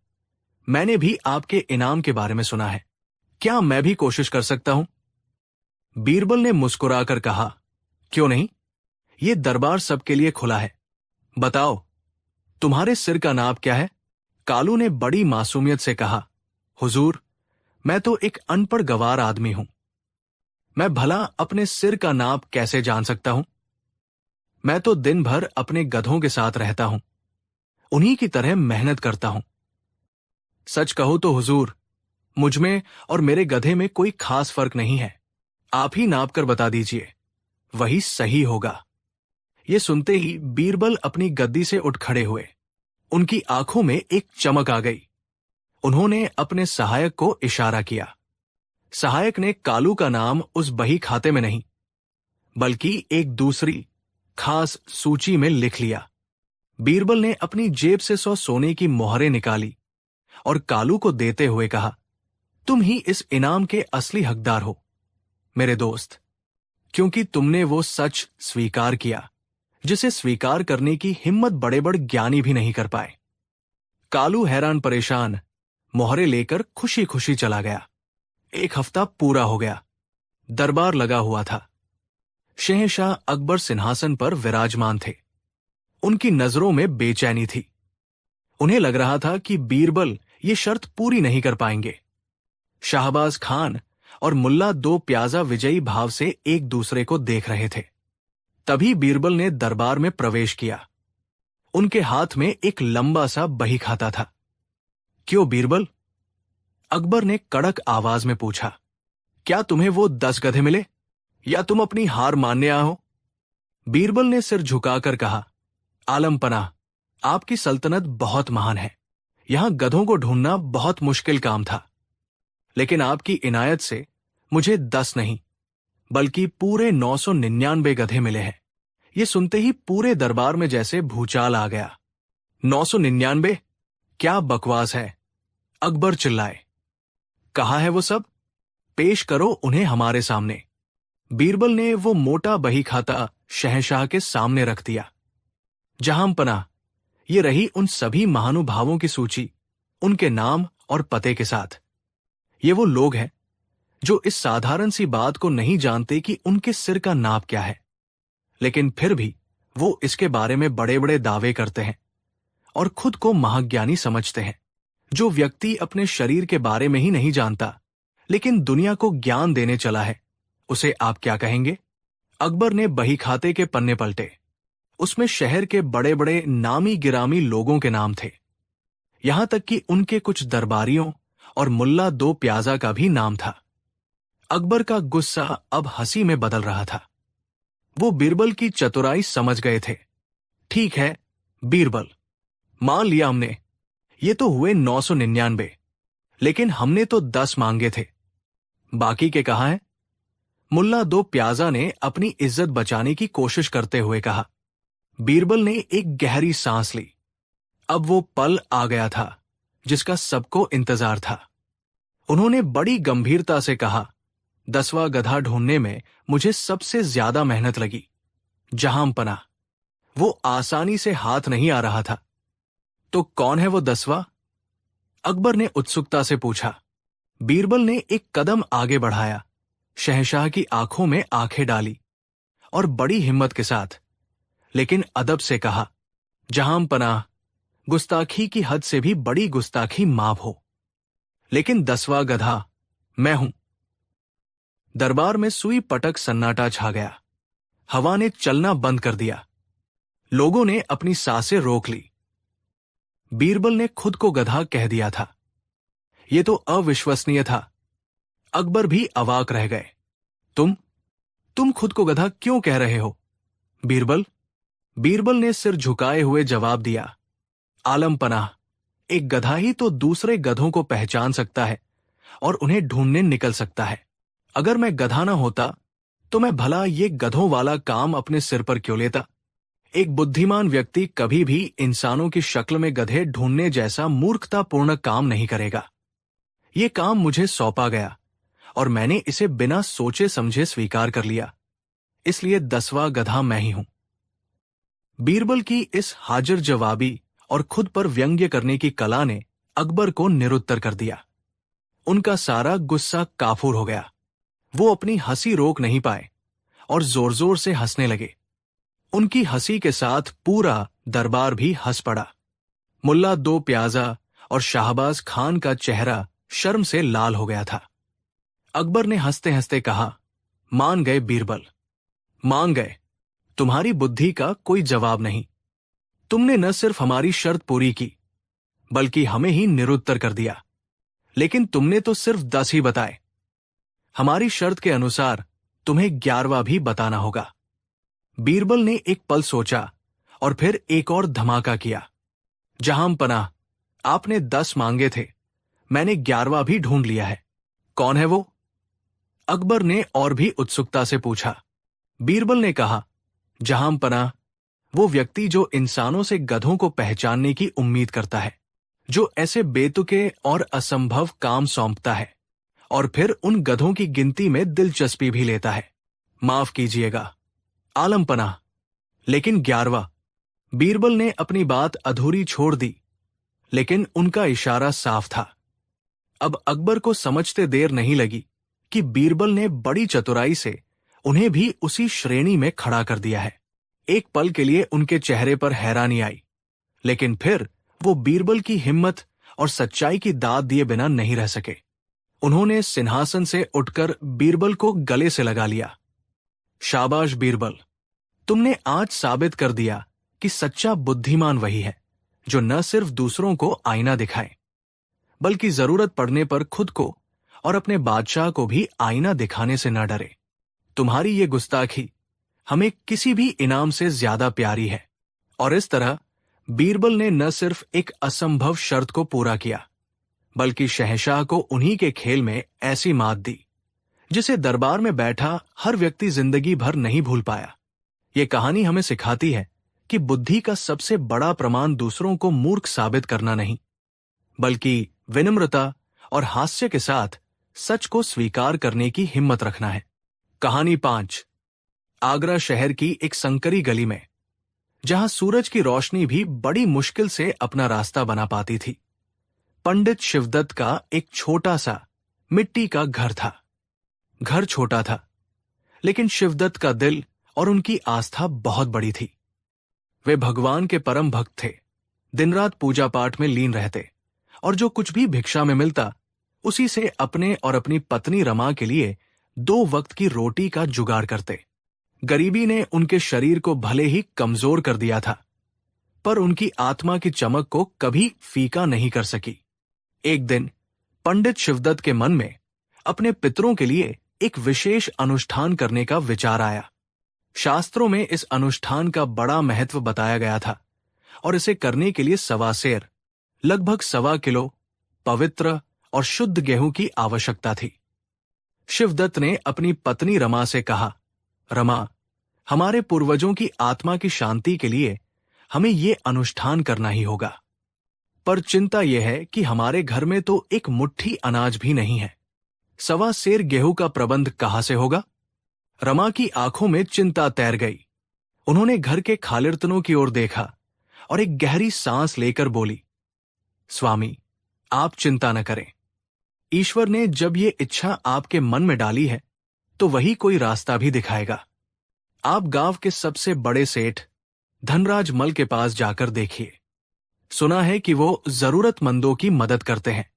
मैंने भी आपके इनाम के बारे में सुना है, क्या मैं भी कोशिश कर सकता हूं? बीरबल ने मुस्कुराकर कहा, क्यों नहीं, ये दरबार सबके लिए खुला है। बताओ, तुम्हारे सिर का नाप क्या है? कालू ने बड़ी मासूमियत से कहा, हुजूर, मैं तो एक अनपढ़ गवार आदमी हूं। मैं भला अपने सिर का नाप कैसे जान सकता हूं? मैं तो दिन भर अपने गधों के साथ रहता हूं, उन्हीं की तरह मेहनत करता हूं। सच कहो तो हुजूर, मुझमें और मेरे गधे में कोई खास फर्क नहीं है। आप ही नाप कर बता दीजिए, वही सही होगा। ये सुनते ही बीरबल अपनी गद्दी से उठ खड़े हुए। उनकी आंखों में एक चमक आ गई। उन्होंने अपने सहायक को इशारा किया। सहायक ने कालू का नाम उस बही खाते में नहीं, बल्कि एक दूसरी खास सूची में लिख लिया। बीरबल ने अपनी जेब से 100 सोने की मोहरें निकाली और कालू को देते हुए कहा, तुम ही इस इनाम के असली हकदार हो मेरे दोस्त, क्योंकि तुमने वो सच स्वीकार किया जिसे स्वीकार करने की हिम्मत बड़े बड़े ज्ञानी भी नहीं कर पाए। कालू हैरान परेशान मोहरे लेकर खुशी खुशी चला गया। 1 हफ्ता पूरा हो गया। दरबार लगा हुआ था। शहंशाह अकबर सिंहासन पर विराजमान थे। उनकी नजरों में बेचैनी थी। उन्हें लग रहा था कि बीरबल ये शर्त पूरी नहीं कर पाएंगे। शाहबाज खान और मुल्ला 2 प्याजा विजयी भाव से एक दूसरे को देख रहे थे। तभी बीरबल ने दरबार में प्रवेश किया। उनके हाथ में एक लंबा सा बही खाता था। क्यों बीरबल? अकबर ने कड़क आवाज में पूछा, क्या तुम्हें वो 10 गधे मिले या तुम अपनी हार मानने आए हो? बीरबल ने सिर झुकाकर कहा, आलम पनाह, आपकी सल्तनत बहुत महान है। यहां गधों को ढूंढना बहुत मुश्किल काम था, लेकिन आपकी इनायत से मुझे 10 नहीं बल्कि पूरे 999 गधे मिले हैं। ये सुनते ही पूरे दरबार में जैसे भूचाल आ गया। 999? क्या बकवास है! अकबर चिल्लाए। कहाँ है वो सब? पेश करो उन्हें हमारे सामने। बीरबल ने वो मोटा बही खाता शहंशाह के सामने रख दिया। जहांपनाह, ये रही उन सभी महानुभावों की सूची, उनके नाम और पते के साथ। ये वो लोग हैं जो इस साधारण सी बात को नहीं जानते कि उनके सिर का नाप क्या है, लेकिन फिर भी वो इसके बारे में बड़े बड़े दावे करते हैं और खुद को महाज्ञानी समझते हैं। जो व्यक्ति अपने शरीर के बारे में ही नहीं जानता लेकिन दुनिया को ज्ञान देने चला है, उसे आप क्या कहेंगे? अकबर ने बही खाते के पन्ने पलटे। उसमें शहर के बड़े बड़े नामी गिरामी लोगों के नाम थे, यहां तक कि उनके कुछ दरबारियों और मुल्ला 2 प्याजा का भी नाम था। अकबर का गुस्सा अब हंसी में बदल रहा था। वो बीरबल की चतुराई समझ गए थे। ठीक है बीरबल, मान लिया हमने, ये तो हुए 999, लेकिन हमने तो 10 मांगे थे। बाकी के कहाँ हैं? मुल्ला 2 प्याजा ने अपनी इज्जत बचाने की कोशिश करते हुए कहा। बीरबल ने एक गहरी सांस ली। अब वो पल आ गया था जिसका सबको इंतजार था। उन्होंने बड़ी गंभीरता से कहा, 10वां गधा ढूंढने में मुझे सबसे ज्यादा मेहनत लगी। जहांपना, वो आसानी से हाथ नहीं आ रहा था। तो कौन है वो 10वां? अकबर ने उत्सुकता से पूछा। बीरबल ने एक कदम आगे बढ़ाया, शहंशाह की आंखों में आंखें डाली और बड़ी हिम्मत के साथ लेकिन अदब से कहा, जहांपनाह, गुस्ताखी की हद से भी बड़ी गुस्ताखी माफ हो, लेकिन 10वां गधा मैं हूं। दरबार में सुई पटक सन्नाटा छा गया। हवा ने चलना बंद कर दिया। लोगों ने अपनी सांसें रोक ली। बीरबल ने खुद को गधा कह दिया था। यह तो अविश्वसनीय था। अकबर भी अवाक रह गए। तुम खुद को गधा क्यों कह रहे हो बीरबल? बीरबल ने सिर झुकाए हुए जवाब दिया, आलम पनाह, एक गधा ही तो दूसरे गधों को पहचान सकता है और उन्हें ढूंढने निकल सकता है। अगर मैं गधा ना होता तो मैं भला ये गधों वाला काम अपने सिर पर क्यों लेता? एक बुद्धिमान व्यक्ति कभी भी इंसानों की शक्ल में गधे ढूंढने जैसा मूर्खतापूर्ण काम नहीं करेगा। ये काम मुझे सौंपा गया और मैंने इसे बिना सोचे समझे स्वीकार कर लिया, इसलिए 10वां गधा मैं ही हूं। बीरबल की इस हाजिर जवाबी और खुद पर व्यंग्य करने की कला ने अकबर को निरुत्तर कर दिया। उनका सारा गुस्सा काफूर हो गया। वो अपनी हंसी रोक नहीं पाए और जोर जोर से हंसने लगे। उनकी हंसी के साथ पूरा दरबार भी हंस पड़ा। मुल्ला दो प्याजा और शाहबाज खान का चेहरा शर्म से लाल हो गया था। अकबर ने हंसते हंसते कहा, मान गए बीरबल, मान गए। तुम्हारी बुद्धि का कोई जवाब नहीं। तुमने न सिर्फ हमारी शर्त पूरी की बल्कि हमें ही निरुत्तर कर दिया। लेकिन तुमने तो सिर्फ 10 ही बताए। हमारी शर्त के अनुसार तुम्हें 11वां भी बताना होगा। बीरबल ने एक पल सोचा और फिर एक और धमाका किया। जहांपनाह, आपने 10 मांगे थे, मैंने 11वां भी ढूंढ लिया है। कौन है वो? अकबर ने और भी उत्सुकता से पूछा। बीरबल ने कहा, जहांपनाह, वो व्यक्ति जो इंसानों से गधों को पहचानने की उम्मीद करता है, जो ऐसे बेतुके और असंभव काम सौंपता है और फिर उन गधों की गिनती में दिलचस्पी भी लेता है। माफ कीजिएगा आलमपनाह, लेकिन 11वां। बीरबल ने अपनी बात अधूरी छोड़ दी, लेकिन उनका इशारा साफ था। अब अकबर को समझते देर नहीं लगी कि बीरबल ने बड़ी चतुराई से उन्हें भी उसी श्रेणी में खड़ा कर दिया है। एक पल के लिए उनके चेहरे पर हैरानी आई, लेकिन फिर वो बीरबल की हिम्मत और सच्चाई की दाद दिए बिना नहीं रह सके। उन्होंने सिंहासन से उठकर बीरबल को गले से लगा लिया। शाबाश बीरबल, तुमने आज साबित कर दिया कि सच्चा बुद्धिमान वही है जो न सिर्फ दूसरों को आईना दिखाए बल्कि जरूरत पड़ने पर खुद को और अपने बादशाह को भी आईना दिखाने से न डरे। तुम्हारी ये गुस्ताखी हमें किसी भी इनाम से ज्यादा प्यारी है। और इस तरह बीरबल ने न सिर्फ एक असंभव शर्त को पूरा किया बल्कि शहंशाह को उन्हीं के खेल में ऐसी मात दी जिसे दरबार में बैठा हर व्यक्ति जिंदगी भर नहीं भूल पाया। ये कहानी हमें सिखाती है कि बुद्धि का सबसे बड़ा प्रमाण दूसरों को मूर्ख साबित करना नहीं बल्कि विनम्रता और हास्य के साथ सच को स्वीकार करने की हिम्मत रखना है। कहानी 5। आगरा शहर की एक संकरी गली में, जहां सूरज की रोशनी भी बड़ी मुश्किल से अपना रास्ता बना पाती थी, पंडित शिवदत्त का एक छोटा सा मिट्टी का घर था। घर छोटा था, लेकिन शिवदत्त का दिल और उनकी आस्था बहुत बड़ी थी। वे भगवान के परम भक्त थे, दिन रात पूजा पाठ में लीन रहते और जो कुछ भी भिक्षा में मिलता उसी से अपने और अपनी पत्नी रमा के लिए 2 वक्त की रोटी का जुगाड़ करते। गरीबी ने उनके शरीर को भले ही कमजोर कर दिया था, पर उनकी आत्मा की चमक को कभी फीका नहीं कर सकी। एक दिन पंडित शिवदत्त के मन में अपने पितरों के लिए एक विशेष अनुष्ठान करने का विचार आया। शास्त्रों में इस अनुष्ठान का बड़ा महत्व बताया गया था और इसे करने के लिए 1.25 सेर, लगभग 1.25 किलो पवित्र और शुद्ध गेहूं की आवश्यकता थी। शिवदत्त ने अपनी पत्नी रमा से कहा, रमा, हमारे पूर्वजों की आत्मा की शांति के लिए हमें ये अनुष्ठान करना ही होगा, पर चिंता यह है कि हमारे घर में तो एक मुट्ठी अनाज भी नहीं है। सवा सेर गेहूं का प्रबंध कहां से होगा? रमा की आंखों में चिंता तैर गई। उन्होंने घर के खालिर्तनों की ओर देखा और एक गहरी सांस लेकर बोली, स्वामी, आप चिंता न करें। ईश्वर ने जब ये इच्छा आपके मन में डाली है तो वही कोई रास्ता भी दिखाएगा। आप गांव के सबसे बड़े सेठ धनराज मल के पास जाकर देखिए। सुना है कि वो जरूरतमंदों की मदद करते हैं।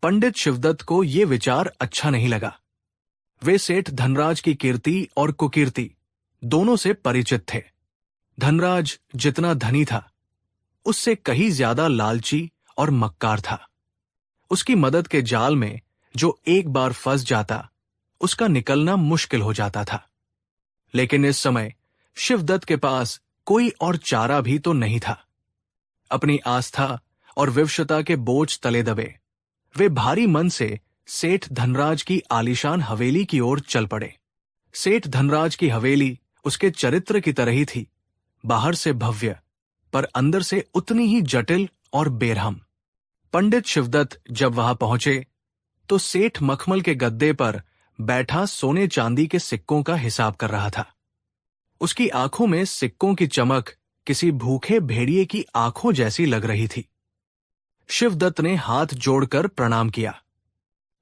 पंडित शिवदत्त को ये विचार अच्छा नहीं लगा। वे सेठ धनराज की कीर्ति और कुकीर्ति दोनों से परिचित थे। धनराज जितना धनी था उससे कहीं ज्यादा लालची और मक्कार था। उसकी मदद के जाल में जो एक बार फंस जाता उसका निकलना मुश्किल हो जाता था। लेकिन इस समय शिवदत्त के पास कोई और चारा भी तो नहीं था। अपनी आस्था और विवशता के बोझ तले दबे वे भारी मन से सेठ धनराज की आलीशान हवेली की ओर चल पड़े। सेठ धनराज की हवेली उसके चरित्र की तरह ही थी, बाहर से भव्य पर अंदर से उतनी ही जटिल और बेरहम। पंडित शिवदत्त जब वहां पहुंचे तो सेठ मखमल के गद्दे पर बैठा सोने चांदी के सिक्कों का हिसाब कर रहा था। उसकी आंखों में सिक्कों की चमक किसी भूखे भेड़िए की आंखों जैसी लग रही थी। शिवदत्त ने हाथ जोड़कर प्रणाम किया।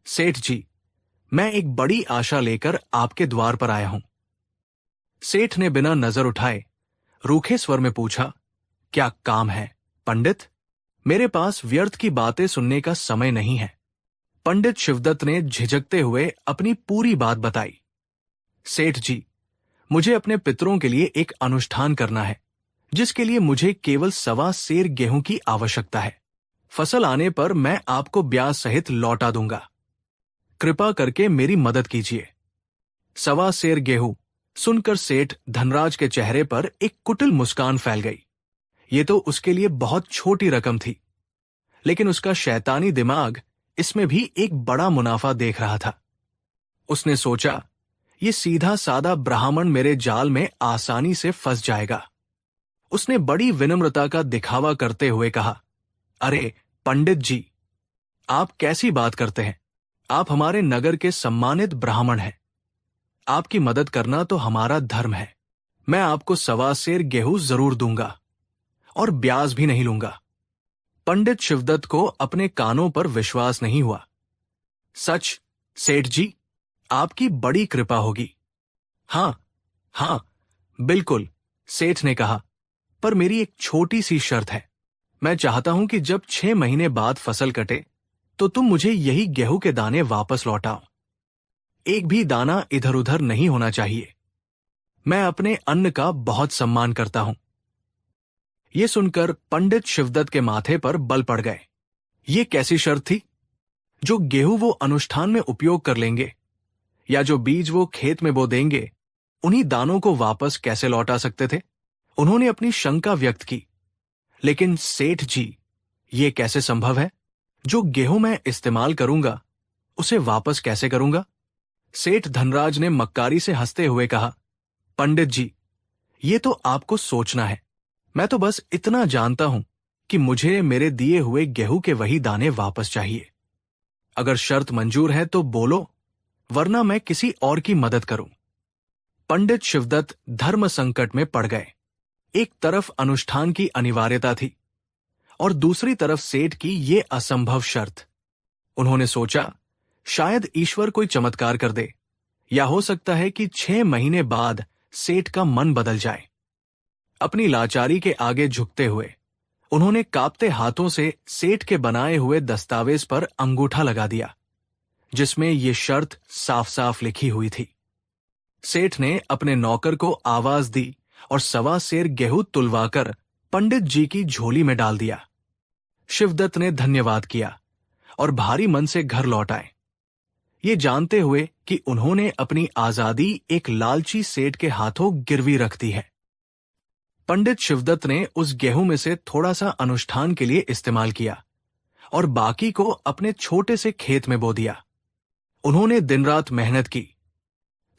सेठ जी, मैं एक बड़ी आशा लेकर आपके द्वार पर आया हूं। सेठ ने बिना नजर उठाए रूखे स्वर में पूछा, क्या काम है पंडित? मेरे पास व्यर्थ की बातें सुनने का समय नहीं है। पंडित शिवदत्त ने झिझकते हुए अपनी पूरी बात बताई। सेठ जी, मुझे अपने पितरों के लिए एक अनुष्ठान करना है, जिसके लिए मुझे केवल सवा सेर गेहूं की आवश्यकता है। फसल आने पर मैं आपको ब्याज सहित लौटा दूंगा। कृपा करके मेरी मदद कीजिए। सवा सेर गेहूं सुनकर सेठ धनराज के चेहरे पर एक कुटिल मुस्कान फैल गई। ये तो उसके लिए बहुत छोटी रकम थी, लेकिन उसका शैतानी दिमाग इसमें भी एक बड़ा मुनाफा देख रहा था। उसने सोचा, ये सीधा सादा ब्राह्मण मेरे जाल में आसानी से फंस जाएगा। उसने बड़ी विनम्रता का दिखावा करते हुए कहा, अरे पंडित जी, आप कैसी बात करते हैं? आप हमारे नगर के सम्मानित ब्राह्मण हैं। आपकी मदद करना तो हमारा धर्म है। मैं आपको सवा सेर गेहूं जरूर दूंगा और ब्याज भी नहीं लूंगा। पंडित शिवदत्त को अपने कानों पर विश्वास नहीं हुआ। सच सेठ जी, आपकी बड़ी कृपा होगी। हाँ, बिल्कुल, सेठ ने कहा, पर मेरी एक छोटी सी शर्त है। मैं चाहता हूं कि जब 6 महीने बाद फसल कटे तो तुम मुझे यही गेहूं के दाने वापस लौटाओ। एक भी दाना इधर उधर नहीं होना चाहिए। मैं अपने अन्न का बहुत सम्मान करता हूं। ये सुनकर पंडित शिवदत्त के माथे पर बल पड़ गए। ये कैसी शर्त थी? जो गेहूं वो अनुष्ठान में उपयोग कर लेंगे या जो बीज वो खेत में बो देंगे, उन्हीं दानों को वापस कैसे लौटा सकते थे? उन्होंने अपनी शंका व्यक्त की। लेकिन सेठ जी, ये कैसे संभव है? जो गेहूं मैं इस्तेमाल करूंगा उसे वापस कैसे करूंगा? सेठ धनराज ने मक्कारी से हंसते हुए कहा, पंडित जी, ये तो आपको सोचना है। मैं तो बस इतना जानता हूं कि मुझे मेरे दिए हुए गेहूं के वही दाने वापस चाहिए। अगर शर्त मंजूर है तो बोलो, वरना मैं किसी और की मदद करूं। पंडित शिवदत्त धर्म संकट में पड़ गए। एक तरफ अनुष्ठान की अनिवार्यता थी और दूसरी तरफ सेठ की ये असंभव शर्त। उन्होंने सोचा, शायद ईश्वर कोई चमत्कार कर दे, या हो सकता है कि 6 महीने बाद सेठ का मन बदल जाए। अपनी लाचारी के आगे झुकते हुए उन्होंने कांपते हाथों से सेठ के बनाए हुए दस्तावेज पर अंगूठा लगा दिया, जिसमें ये शर्त साफ साफ लिखी हुई थी। सेठ ने अपने नौकर को आवाज दी और सवा सेर गेहूं तुलवाकर पंडित जी की झोली में डाल दिया। शिवदत्त ने धन्यवाद किया और भारी मन से घर लौट आए, ये जानते हुए कि उन्होंने अपनी आजादी एक लालची सेठ के हाथों गिरवी रख दी है। पंडित शिवदत्त ने उस गेहूं में से थोड़ा सा अनुष्ठान के लिए इस्तेमाल किया और बाकी को अपने छोटे से खेत में बो दिया। उन्होंने दिन रात मेहनत की।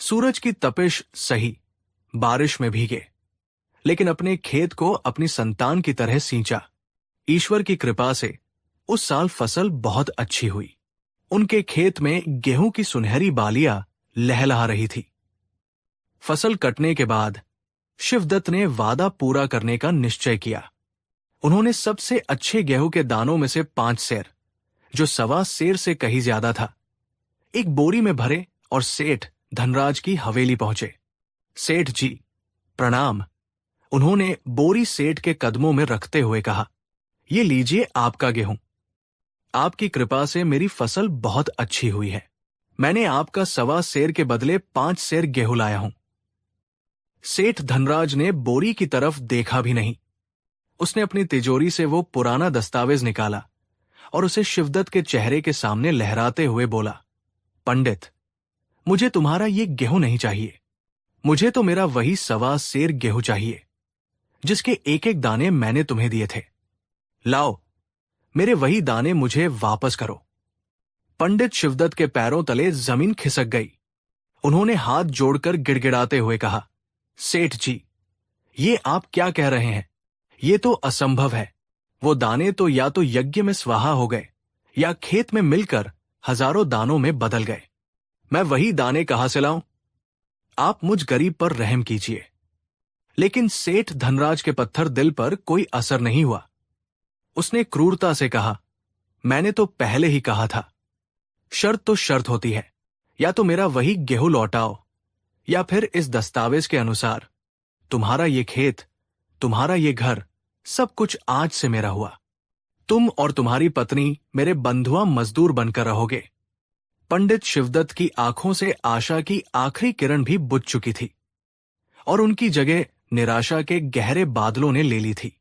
सूरज की तपिश सही, बारिश में भीगे, लेकिन अपने खेत को अपनी संतान की तरह सींचा। ईश्वर की कृपा से उस साल फसल बहुत अच्छी हुई। उनके खेत में गेहूं की सुनहरी बालियां लहलहा रही थी। फसल कटने के बाद शिवदत्त ने वादा पूरा करने का निश्चय किया। उन्होंने सबसे अच्छे गेहूं के दानों में से 5 सेर, जो 1.25 सेर से कहीं ज्यादा था, एक बोरी में भरे और सेठ धनराज की हवेली पहुंचे। सेठ जी, प्रणाम। उन्होंने बोरी सेठ के कदमों में रखते हुए कहा, ये लीजिए आपका गेहूं। आपकी कृपा से मेरी फसल बहुत अच्छी हुई है। मैंने आपका 1.25 सेर के बदले 5 सेर गेहूं लाया हूं। सेठ धनराज ने बोरी की तरफ देखा भी नहीं। उसने अपनी तिजोरी से वो पुराना दस्तावेज निकाला और उसे शिवदत्त के चेहरे के सामने लहराते हुए बोला, पंडित, मुझे तुम्हारा ये गेहूं नहीं चाहिए। मुझे तो मेरा वही 1.25 सेर गेहूं चाहिए, जिसके एक एक दाने मैंने तुम्हें दिए थे। लाओ, मेरे वही दाने मुझे वापस करो। पंडित शिवदत्त के पैरों तले जमीन खिसक गई। उन्होंने हाथ जोड़कर गिड़गिड़ाते हुए कहा, सेठ जी, ये आप क्या कह रहे हैं? ये तो असंभव है। वो दाने तो या तो यज्ञ में स्वाहा हो गए या खेत में मिलकर हजारों दानों में बदल गए। मैं वही दाने कहां से लाऊं? आप मुझ गरीब पर रहम कीजिए। लेकिन सेठ धनराज के पत्थर दिल पर कोई असर नहीं हुआ। उसने क्रूरता से कहा, मैंने तो पहले ही कहा था। शर्त तो शर्त होती है, या तो मेरा वही गेहूं लौटाओ, या फिर इस दस्तावेज के अनुसार तुम्हारा ये खेत, तुम्हारा ये घर, सब कुछ आज से मेरा हुआ। तुम और तुम्हारी पत्नी मेरे बंधुआ मजदूर बनकर रहोगे। पंडित शिवदत्त की आंखों से आशा की आखिरी किरण भी बुझ चुकी थी और उनकी जगह निराशा के गहरे बादलों ने ले ली थी।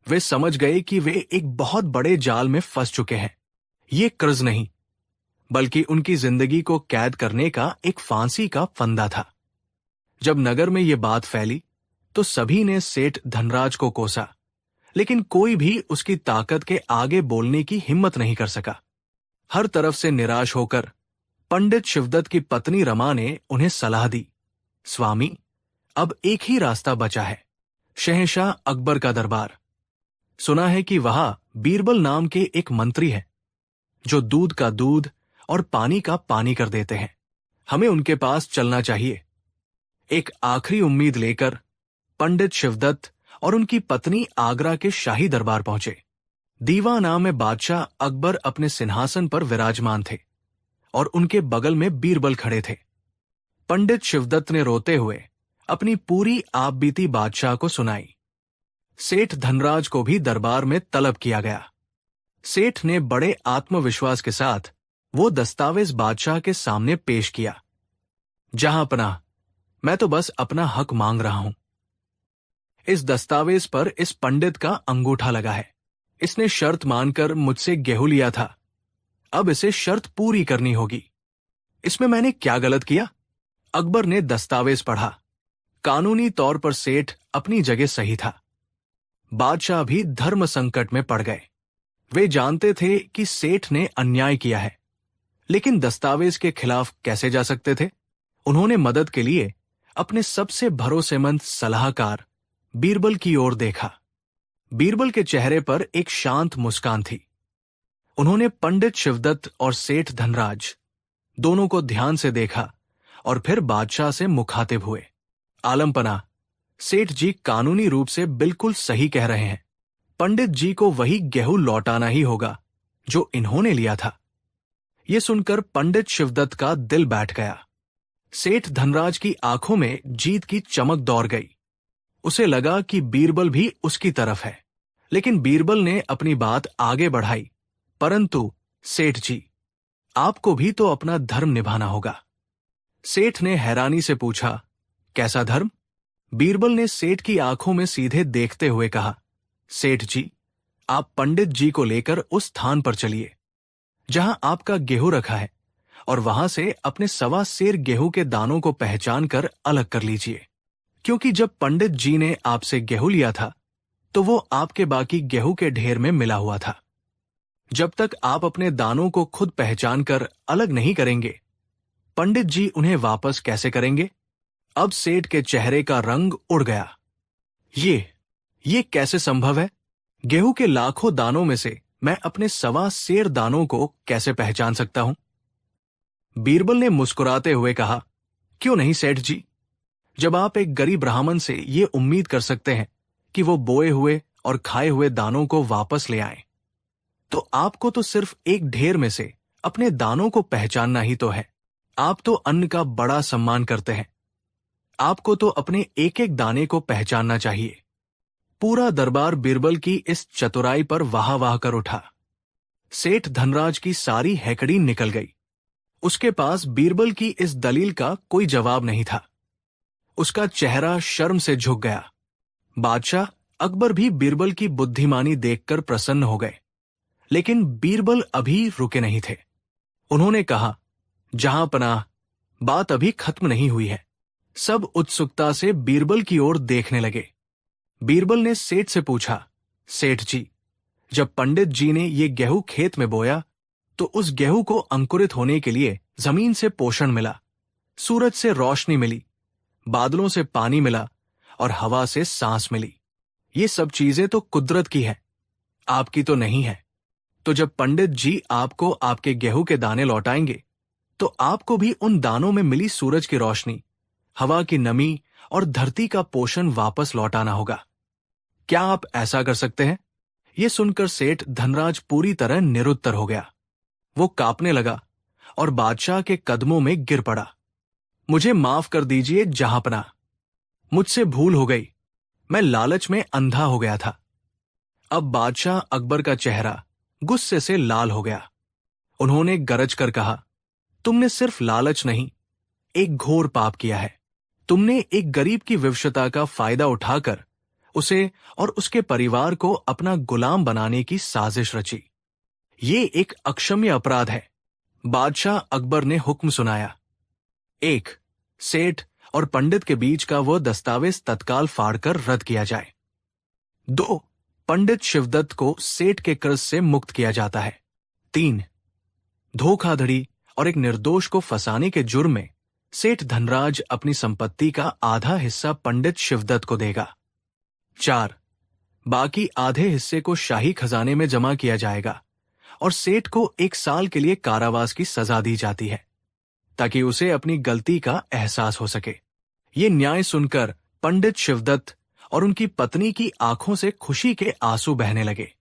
वे समझ गए कि वे एक बहुत बड़े जाल में फंस चुके हैं। ये कर्ज नहीं, बल्कि उनकी जिंदगी को कैद करने का एक फांसी का फंदा था। जब नगर में ये बात फैली तो सभी ने सेठ धनराज को कोसा, लेकिन कोई भी उसकी ताकत के आगे बोलने की हिम्मत नहीं कर सका। हर तरफ से निराश होकर पंडित शिवदत्त की पत्नी रमा ने उन्हें सलाह दी, स्वामी, अब एक ही रास्ता बचा है, शहंशाह अकबर का दरबार। सुना है कि वहां बीरबल नाम के एक मंत्री हैं, जो दूध का दूध और पानी का पानी कर देते हैं। हमें उनके पास चलना चाहिए। एक आखिरी उम्मीद लेकर पंडित शिवदत्त और उनकी पत्नी आगरा के शाही दरबार पहुंचे। दीवा नाम में बादशाह अकबर अपने सिंहासन पर विराजमान थे और उनके बगल में बीरबल खड़े थे। पंडित शिवदत्त ने रोते हुए अपनी पूरी आपबीती बादशाह को सुनाई। सेठ धनराज को भी दरबार में तलब किया गया। सेठ ने बड़े आत्मविश्वास के साथ वो दस्तावेज बादशाह के सामने पेश किया। जहां पनाह, मैं तो बस अपना हक मांग रहा हूं। इस दस्तावेज पर इस पंडित का अंगूठा लगा है। इसने शर्त मानकर मुझसे गेहूं लिया था। अब इसे शर्त पूरी करनी होगी। इसमें मैंने क्या गलत किया? अकबर ने दस्तावेज पढ़ा। कानूनी तौर पर सेठ अपनी जगह सही था। बादशाह भी धर्म संकट में पड़ गए। वे जानते थे कि सेठ ने अन्याय किया है, लेकिन दस्तावेज के खिलाफ कैसे जा सकते थे? उन्होंने मदद के लिए अपने सबसे भरोसेमंद सलाहकार बीरबल की ओर देखा। बीरबल के चेहरे पर एक शांत मुस्कान थी। उन्होंने पंडित शिवदत्त और सेठ धनराज दोनों को ध्यान से देखा और फिर बादशाह से मुखातिब हुए। आलमपना, सेठ जी कानूनी रूप से बिल्कुल सही कह रहे हैं। पंडित जी को वही गेहूं लौटाना ही होगा जो इन्होंने लिया था। यह सुनकर पंडित शिवदत्त का दिल बैठ गया। सेठ धनराज की आंखों में जीत की चमक दौड़ गई। उसे लगा कि बीरबल भी उसकी तरफ है, लेकिन बीरबल ने अपनी बात आगे बढ़ाई। परंतु सेठ जी, आपको भी तो अपना धर्म निभाना होगा। सेठ ने हैरानी से पूछा, कैसा धर्म? बीरबल ने सेठ की आंखों में सीधे देखते हुए कहा, सेठ जी, आप पंडित जी को लेकर उस स्थान पर चलिए जहां आपका गेहूं रखा है और वहां से अपने 1.25 सेर गेहूं के दानों को पहचान कर अलग कर लीजिए। क्योंकि जब पंडित जी ने आपसे गेहूं लिया था तो वो आपके बाकी गेहूं के ढेर में मिला हुआ था। जब तक आप अपने दानों को खुद पहचान कर अलग नहीं करेंगे, पंडित जी उन्हें वापस कैसे करेंगे? अब सेठ के चेहरे का रंग उड़ गया। ये कैसे संभव है? गेहूं के लाखों दानों में से मैं अपने 1.25 दानों को कैसे पहचान सकता हूं? बीरबल ने मुस्कुराते हुए कहा, क्यों नहीं सेठ जी। जब आप एक गरीब ब्राह्मण से ये उम्मीद कर सकते हैं कि वो बोए हुए और खाए हुए दानों को वापस ले आए, तो आपको तो सिर्फ एक ढेर में से अपने दानों को पहचानना ही तो है। आप तो अन्न का बड़ा सम्मान करते हैं, आपको तो अपने एक एक दाने को पहचानना चाहिए। पूरा दरबार बीरबल की इस चतुराई पर वाह वाह कर उठा। सेठ धनराज की सारी हैकड़ी निकल गई। उसके पास बीरबल की इस दलील का कोई जवाब नहीं था। उसका चेहरा शर्म से झुक गया। बादशाह अकबर भी बीरबल की बुद्धिमानी देखकर प्रसन्न हो गए, लेकिन बीरबल अभी रुके नहीं थे। उन्होंने कहा, जहां पनाह, बात अभी खत्म नहीं हुई है। सब उत्सुकता से बीरबल की ओर देखने लगे। बीरबल ने सेठ से पूछा, सेठ जी, जब पंडित जी ने ये गेहूं खेत में बोया तो उस गेहूं को अंकुरित होने के लिए जमीन से पोषण मिला, सूरज से रोशनी मिली, बादलों से पानी मिला और हवा से सांस मिली। ये सब चीजें तो कुदरत की है, आपकी तो नहीं है। तो जब पंडित जी आपको आपके गेहूं के दाने लौटाएंगे तो आपको भी उन दानों में मिली सूरज की रोशनी, हवा की नमी और धरती का पोषण वापस लौटाना होगा। क्या आप ऐसा कर सकते हैं? यह सुनकर सेठ धनराज पूरी तरह निरुत्तर हो गया। वो कांपने लगा और बादशाह के कदमों में गिर पड़ा। मुझे माफ कर दीजिए जहांपना, मुझसे भूल हो गई, मैं लालच में अंधा हो गया था। अब बादशाह अकबर का चेहरा गुस्से से लाल हो गया। उन्होंने गरज कर कहा, तुमने सिर्फ लालच नहीं, एक घोर पाप किया है। तुमने एक गरीब की विवशता का फायदा उठाकर उसे और उसके परिवार को अपना गुलाम बनाने की साजिश रची। ये एक अक्षम्य अपराध है। बादशाह अकबर ने हुक्म सुनाया, 1. सेठ और पंडित के बीच का वह दस्तावेज तत्काल फाड़कर रद्द किया जाए। 2. पंडित शिवदत्त को सेठ के कर्ज से मुक्त किया जाता है। 3. धोखाधड़ी और एक निर्दोष को फंसाने के जुर्म में सेठ धनराज अपनी संपत्ति का आधा हिस्सा पंडित शिवदत्त को देगा। 4. बाकी आधे हिस्से को शाही खजाने में जमा किया जाएगा और सेठ को 1 साल के लिए कारावास की सजा दी जाती है, ताकि उसे अपनी गलती का एहसास हो सके। ये न्याय सुनकर पंडित शिवदत्त और उनकी पत्नी की आंखों से खुशी के आंसू बहने लगे।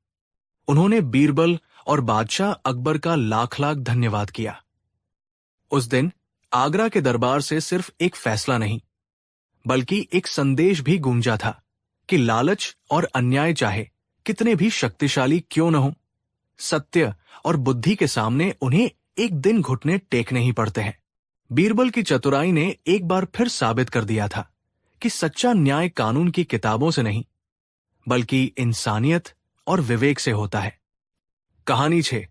उन्होंने बीरबल और बादशाह अकबर का लाख लाख धन्यवाद किया। उस दिन आगरा के दरबार से सिर्फ एक फैसला नहीं, बल्कि एक संदेश भी गूंजा था कि लालच और अन्याय चाहे कितने भी शक्तिशाली क्यों न हो, सत्य और बुद्धि के सामने उन्हें एक दिन घुटने टेकने ही पड़ते हैं। बीरबल की चतुराई ने एक बार फिर साबित कर दिया था कि सच्चा न्याय कानून की किताबों से नहीं, बल्कि इंसानियत और विवेक से होता है। कहानी 6।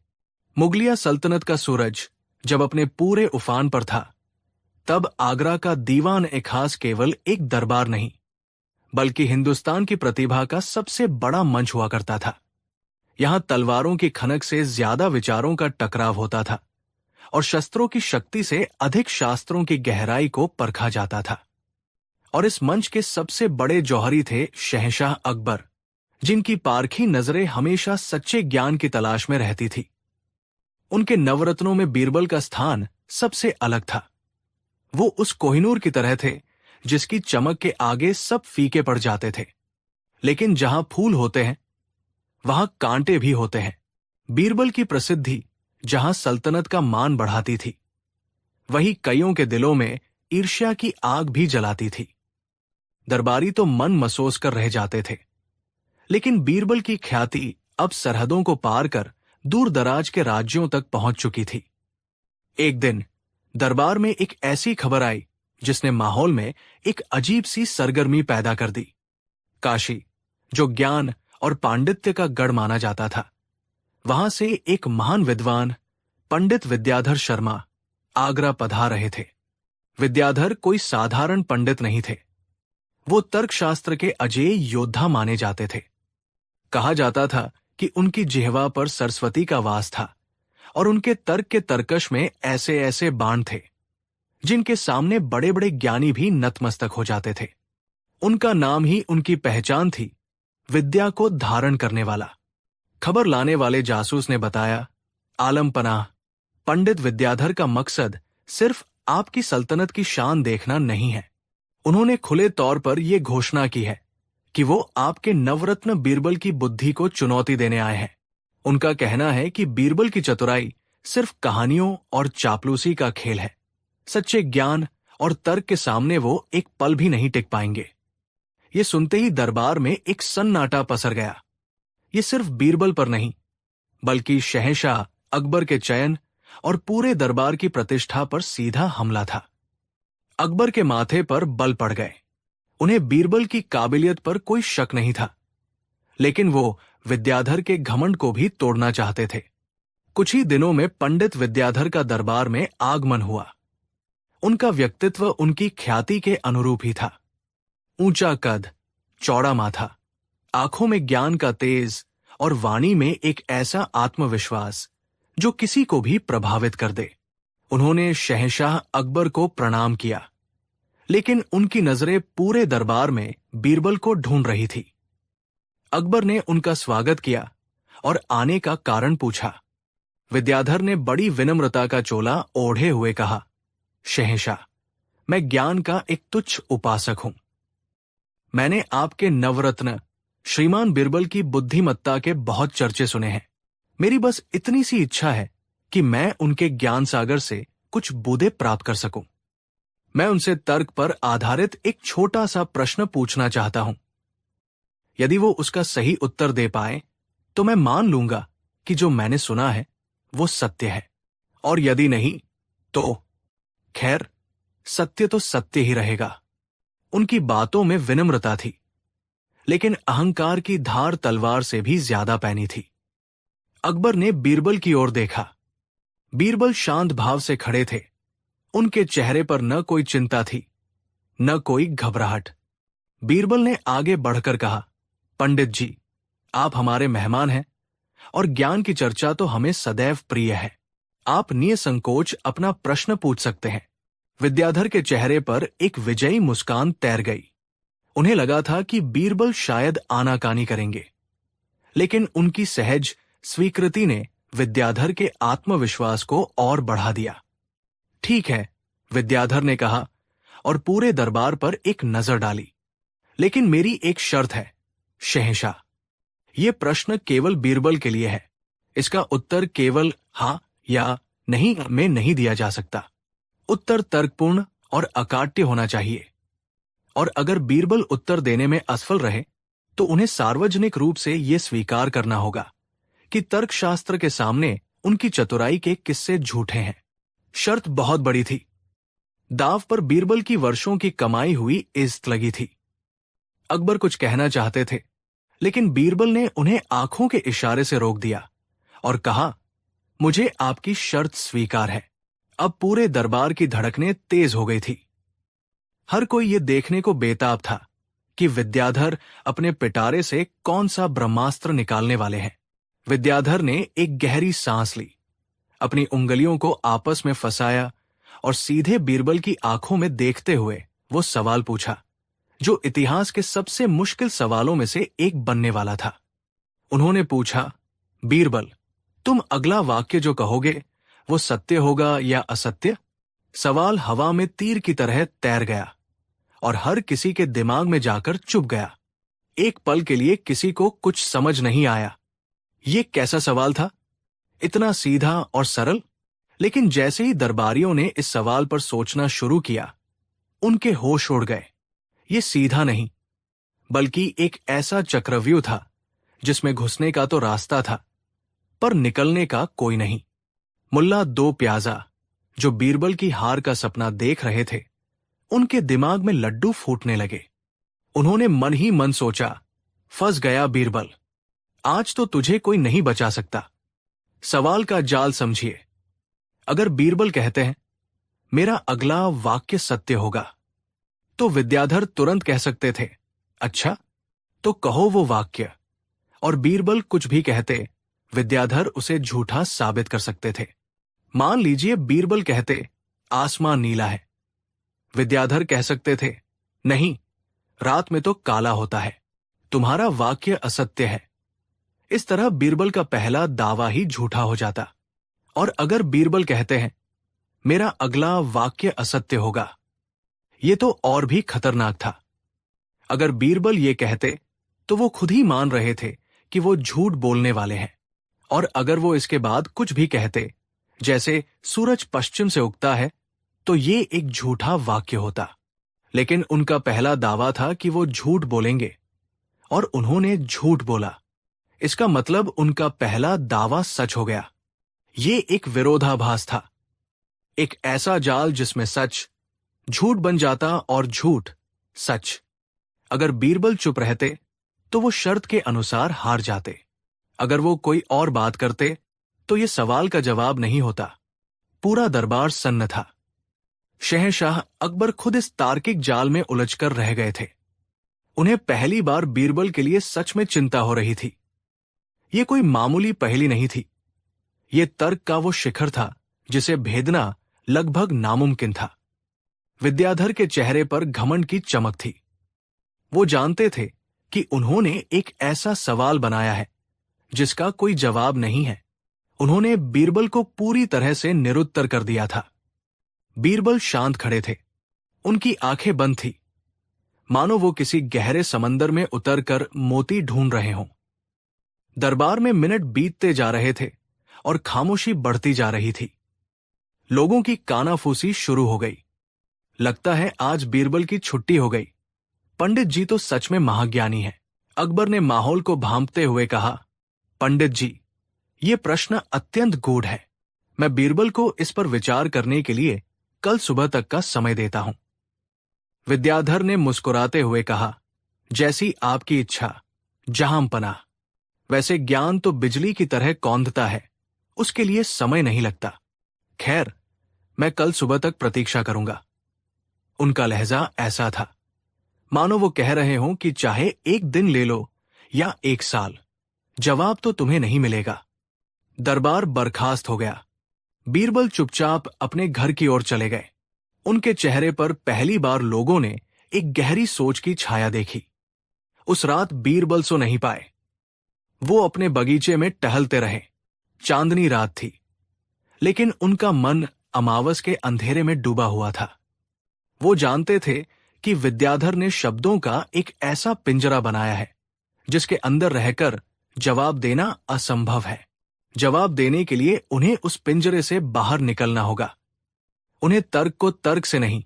मुगलिया सल्तनत का सूरज जब अपने पूरे उफान पर था, तब आगरा का दीवान-ए-खास केवल एक दरबार नहीं, बल्कि हिंदुस्तान की प्रतिभा का सबसे बड़ा मंच हुआ करता था। यहां तलवारों की खनक से ज्यादा विचारों का टकराव होता था और शस्त्रों की शक्ति से अधिक शास्त्रों की गहराई को परखा जाता था। और इस मंच के सबसे बड़े जौहरी थे शहंशाह अकबर, जिनकी पारखी नजरें हमेशा सच्चे ज्ञान की तलाश में रहती थी। उनके नवरत्नों में बीरबल का स्थान सबसे अलग था। वो उस कोहिनूर की तरह थे जिसकी चमक के आगे सब फीके पड़ जाते थे, लेकिन जहां फूल होते हैं वहां कांटे भी होते हैं। बीरबल की प्रसिद्धि जहां सल्तनत का मान बढ़ाती थी, वहीं कईयों के दिलों में ईर्ष्या की आग भी जलाती थी। दरबारी तो मन मसोस कर रह जाते थे, लेकिन बीरबल की ख्याति अब सरहदों को पार कर दूर दराज के राज्यों तक पहुंच चुकी थी। एक दिन दरबार में एक ऐसी खबर आई जिसने माहौल में एक अजीब सी सरगर्मी पैदा कर दी। काशी, जो ज्ञान और पांडित्य का गढ़ माना जाता था, वहां से एक महान विद्वान पंडित विद्याधर शर्मा आगरा पधार रहे थे। विद्याधर कोई साधारण पंडित नहीं थे। वो तर्कशास्त्र के अजेय योद्धा माने जाते थे। कहा जाता था कि उनकी जिह्वा पर सरस्वती का वास था और उनके तर्क के तरकश में ऐसे ऐसे बाण थे जिनके सामने बड़े बड़े ज्ञानी भी नतमस्तक हो जाते थे। उनका नाम ही उनकी पहचान थी, विद्या को धारण करने वाला। खबर लाने वाले जासूस ने बताया, आलम पनाह, पंडित विद्याधर का मकसद सिर्फ आपकी सल्तनत की शान देखना नहीं है। उन्होंने खुले तौर पर यह घोषणा की है कि वो आपके नवरत्न बीरबल की बुद्धि को चुनौती देने आए हैं। उनका कहना है कि बीरबल की चतुराई सिर्फ कहानियों और चापलूसी का खेल है। सच्चे ज्ञान और तर्क के सामने वो एक पल भी नहीं टिक पाएंगे। ये सुनते ही दरबार में एक सन्नाटा पसर गया। ये सिर्फ बीरबल पर नहीं, बल्कि शहंशाह अकबर के चयन और पूरे दरबार की प्रतिष्ठा पर सीधा हमला था। अकबर के माथे पर बल पड़ गए। उन्हें बीरबल की काबिलियत पर कोई शक नहीं था, लेकिन वो विद्याधर के घमंड को भी तोड़ना चाहते थे। कुछ ही दिनों में पंडित विद्याधर का दरबार में आगमन हुआ। उनका व्यक्तित्व उनकी ख्याति के अनुरूप ही था। ऊंचा कद, चौड़ा माथा, आंखों में ज्ञान का तेज और वाणी में एक ऐसा आत्मविश्वास जो किसी को भी प्रभावित कर दे। उन्होंने शहंशाह अकबर को प्रणाम किया, लेकिन उनकी नजरें पूरे दरबार में बीरबल को ढूंढ रही थी। अकबर ने उनका स्वागत किया और आने का कारण पूछा। विद्याधर ने बड़ी विनम्रता का चोला ओढ़े हुए कहा, शहंशाह, मैं ज्ञान का एक तुच्छ उपासक हूं। मैंने आपके नवरत्न श्रीमान बीरबल की बुद्धिमत्ता के बहुत चर्चे सुने हैं। मेरी बस इतनी सी इच्छा है कि मैं उनके ज्ञान सागर से कुछ बूंदें प्राप्त कर सकूं। मैं उनसे तर्क पर आधारित एक छोटा सा प्रश्न पूछना चाहता हूं। यदि वो उसका सही उत्तर दे पाए तो मैं मान लूंगा कि जो मैंने सुना है वो सत्य है, और यदि नहीं तो खैर, सत्य तो सत्य ही रहेगा। उनकी बातों में विनम्रता थी, लेकिन अहंकार की धार तलवार से भी ज्यादा पैनी थी। अकबर ने बीरबल की ओर देखा। बीरबल शांत भाव से खड़े थे। उनके चेहरे पर न कोई चिंता थी, न कोई घबराहट। बीरबल ने आगे बढ़कर कहा, पंडित जी, आप हमारे मेहमान हैं और ज्ञान की चर्चा तो हमें सदैव प्रिय है। आप निसंकोच अपना प्रश्न पूछ सकते हैं। विद्याधर के चेहरे पर एक विजयी मुस्कान तैर गई। उन्हें लगा था कि बीरबल शायद आनाकानी करेंगे, लेकिन उनकी सहज स्वीकृति ने विद्याधर के आत्मविश्वास को और बढ़ा दिया। ठीक है, विद्याधर ने कहा और पूरे दरबार पर एक नजर डाली। लेकिन मेरी एक शर्त है, शहंशाह। यह प्रश्न केवल बीरबल के लिए है। इसका उत्तर केवल हां या नहीं में नहीं दिया जा सकता। उत्तर तर्कपूर्ण और अकाट्य होना चाहिए। और अगर बीरबल उत्तर देने में असफल रहे तो उन्हें सार्वजनिक रूप से यह स्वीकार करना होगा कि तर्कशास्त्र के सामने उनकी चतुराई के किस्से झूठे हैं। शर्त बहुत बड़ी थी। दाव पर बीरबल की वर्षों की कमाई हुई इज्जत लगी थी। अकबर कुछ कहना चाहते थे, लेकिन बीरबल ने उन्हें आंखों के इशारे से रोक दिया और कहा, मुझे आपकी शर्त स्वीकार है। अब पूरे दरबार की धड़कनें तेज हो गई थी। हर कोई ये देखने को बेताब था कि विद्याधर अपने पिटारे से कौन सा ब्रह्मास्त्र निकालने वाले हैं। विद्याधर ने एक गहरी सांस ली, अपनी उंगलियों को आपस में फंसाया और सीधे बीरबल की आंखों में देखते हुए वो सवाल पूछा, जो इतिहास के सबसे मुश्किल सवालों में से एक बनने वाला था। उन्होंने पूछा, बीरबल, तुम अगला वाक्य जो कहोगे वो सत्य होगा या असत्य? सवाल हवा में तीर की तरह तैर गया और हर किसी के दिमाग में जाकर चुभ गया। एक पल के लिए किसी को कुछ समझ नहीं आया। ये कैसा सवाल था, इतना सीधा और सरल? लेकिन जैसे ही दरबारियों ने इस सवाल पर सोचना शुरू किया, उनके होश उड़ गए। ये सीधा नहीं, बल्कि एक ऐसा चक्रव्यूह था जिसमें घुसने का तो रास्ता था, पर निकलने का कोई नहीं। मुल्ला दो प्याजा, जो बीरबल की हार का सपना देख रहे थे, उनके दिमाग में लड्डू फूटने लगे। उन्होंने मन ही मन सोचा, फंस गया बीरबल, आज तो तुझे कोई नहीं बचा सकता। सवाल का जाल समझिए। अगर बीरबल कहते हैं, मेरा अगला वाक्य सत्य होगा, तो विद्याधर तुरंत कह सकते थे, अच्छा तो कहो वो वाक्य। और बीरबल कुछ भी कहते, विद्याधर उसे झूठा साबित कर सकते थे। मान लीजिए बीरबल कहते, आसमान नीला है। विद्याधर कह सकते थे, नहीं, रात में तो काला होता है। तुम्हारा वाक्य असत्य है। इस तरह बीरबल का पहला दावा ही झूठा हो जाता। और अगर बीरबल कहते हैं मेरा अगला वाक्य असत्य होगा, ये तो और भी खतरनाक था। अगर बीरबल ये कहते तो वो खुद ही मान रहे थे कि वो झूठ बोलने वाले हैं। और अगर वो इसके बाद कुछ भी कहते, जैसे सूरज पश्चिम से उगता है, तो ये एक झूठा वाक्य होता। लेकिन उनका पहला दावा था कि वो झूठ बोलेंगे, और उन्होंने झूठ बोला। इसका मतलब उनका पहला दावा सच हो गया। ये एक विरोधाभास था, एक ऐसा जाल जिसमें सच झूठ बन जाता और झूठ सच। अगर बीरबल चुप रहते तो वो शर्त के अनुसार हार जाते। अगर वो कोई और बात करते तो ये सवाल का जवाब नहीं होता। पूरा दरबार सन्न था। शहंशाह अकबर खुद इस तार्किक जाल में उलझकर रह गए थे। उन्हें पहली बार बीरबल के लिए सच में चिंता हो रही थी। ये कोई मामूली पहेली नहीं थी। ये तर्क का वो शिखर था जिसे भेदना लगभग नामुमकिन था। विद्याधर के चेहरे पर घमंड की चमक थी। वो जानते थे कि उन्होंने एक ऐसा सवाल बनाया है जिसका कोई जवाब नहीं है। उन्होंने बीरबल को पूरी तरह से निरुत्तर कर दिया था। बीरबल शांत खड़े थे। उनकी आंखें बंद थी, मानो वो किसी गहरे समंदर में उतरकर मोती ढूंढ रहे हों। दरबार में मिनट बीतते जा रहे थे और खामोशी बढ़ती जा रही थी। लोगों की कानाफूसी शुरू हो गई। लगता है आज बीरबल की छुट्टी हो गई। पंडित जी तो सच में महाज्ञानी है। अकबर ने माहौल को भांपते हुए कहा, पंडित जी, ये प्रश्न अत्यंत गूढ़ है। मैं बीरबल को इस पर विचार करने के लिए कल सुबह तक का समय देता हूं। विद्याधर ने मुस्कुराते हुए कहा, जैसी आपकी इच्छा, जहां पनाह। वैसे ज्ञान तो बिजली की तरह कौंधता है, उसके लिए समय नहीं लगता। खैर, मैं कल सुबह तक प्रतीक्षा करूंगा। उनका लहजा ऐसा था मानो वो कह रहे हों कि चाहे एक दिन ले लो या एक साल, जवाब तो तुम्हें नहीं मिलेगा। दरबार बर्खास्त हो गया। बीरबल चुपचाप अपने घर की ओर चले गए। उनके चेहरे पर पहली बार लोगों ने एक गहरी सोच की छाया देखी। उस रात बीरबल सो नहीं पाए। वो अपने बगीचे में टहलते रहे। चांदनी रात थी, लेकिन उनका मन अमावस के अंधेरे में डूबा हुआ था। वो जानते थे कि विद्याधर ने शब्दों का एक ऐसा पिंजरा बनाया है जिसके अंदर रहकर जवाब देना असंभव है। जवाब देने के लिए उन्हें उस पिंजरे से बाहर निकलना होगा। उन्हें तर्क को तर्क से नहीं,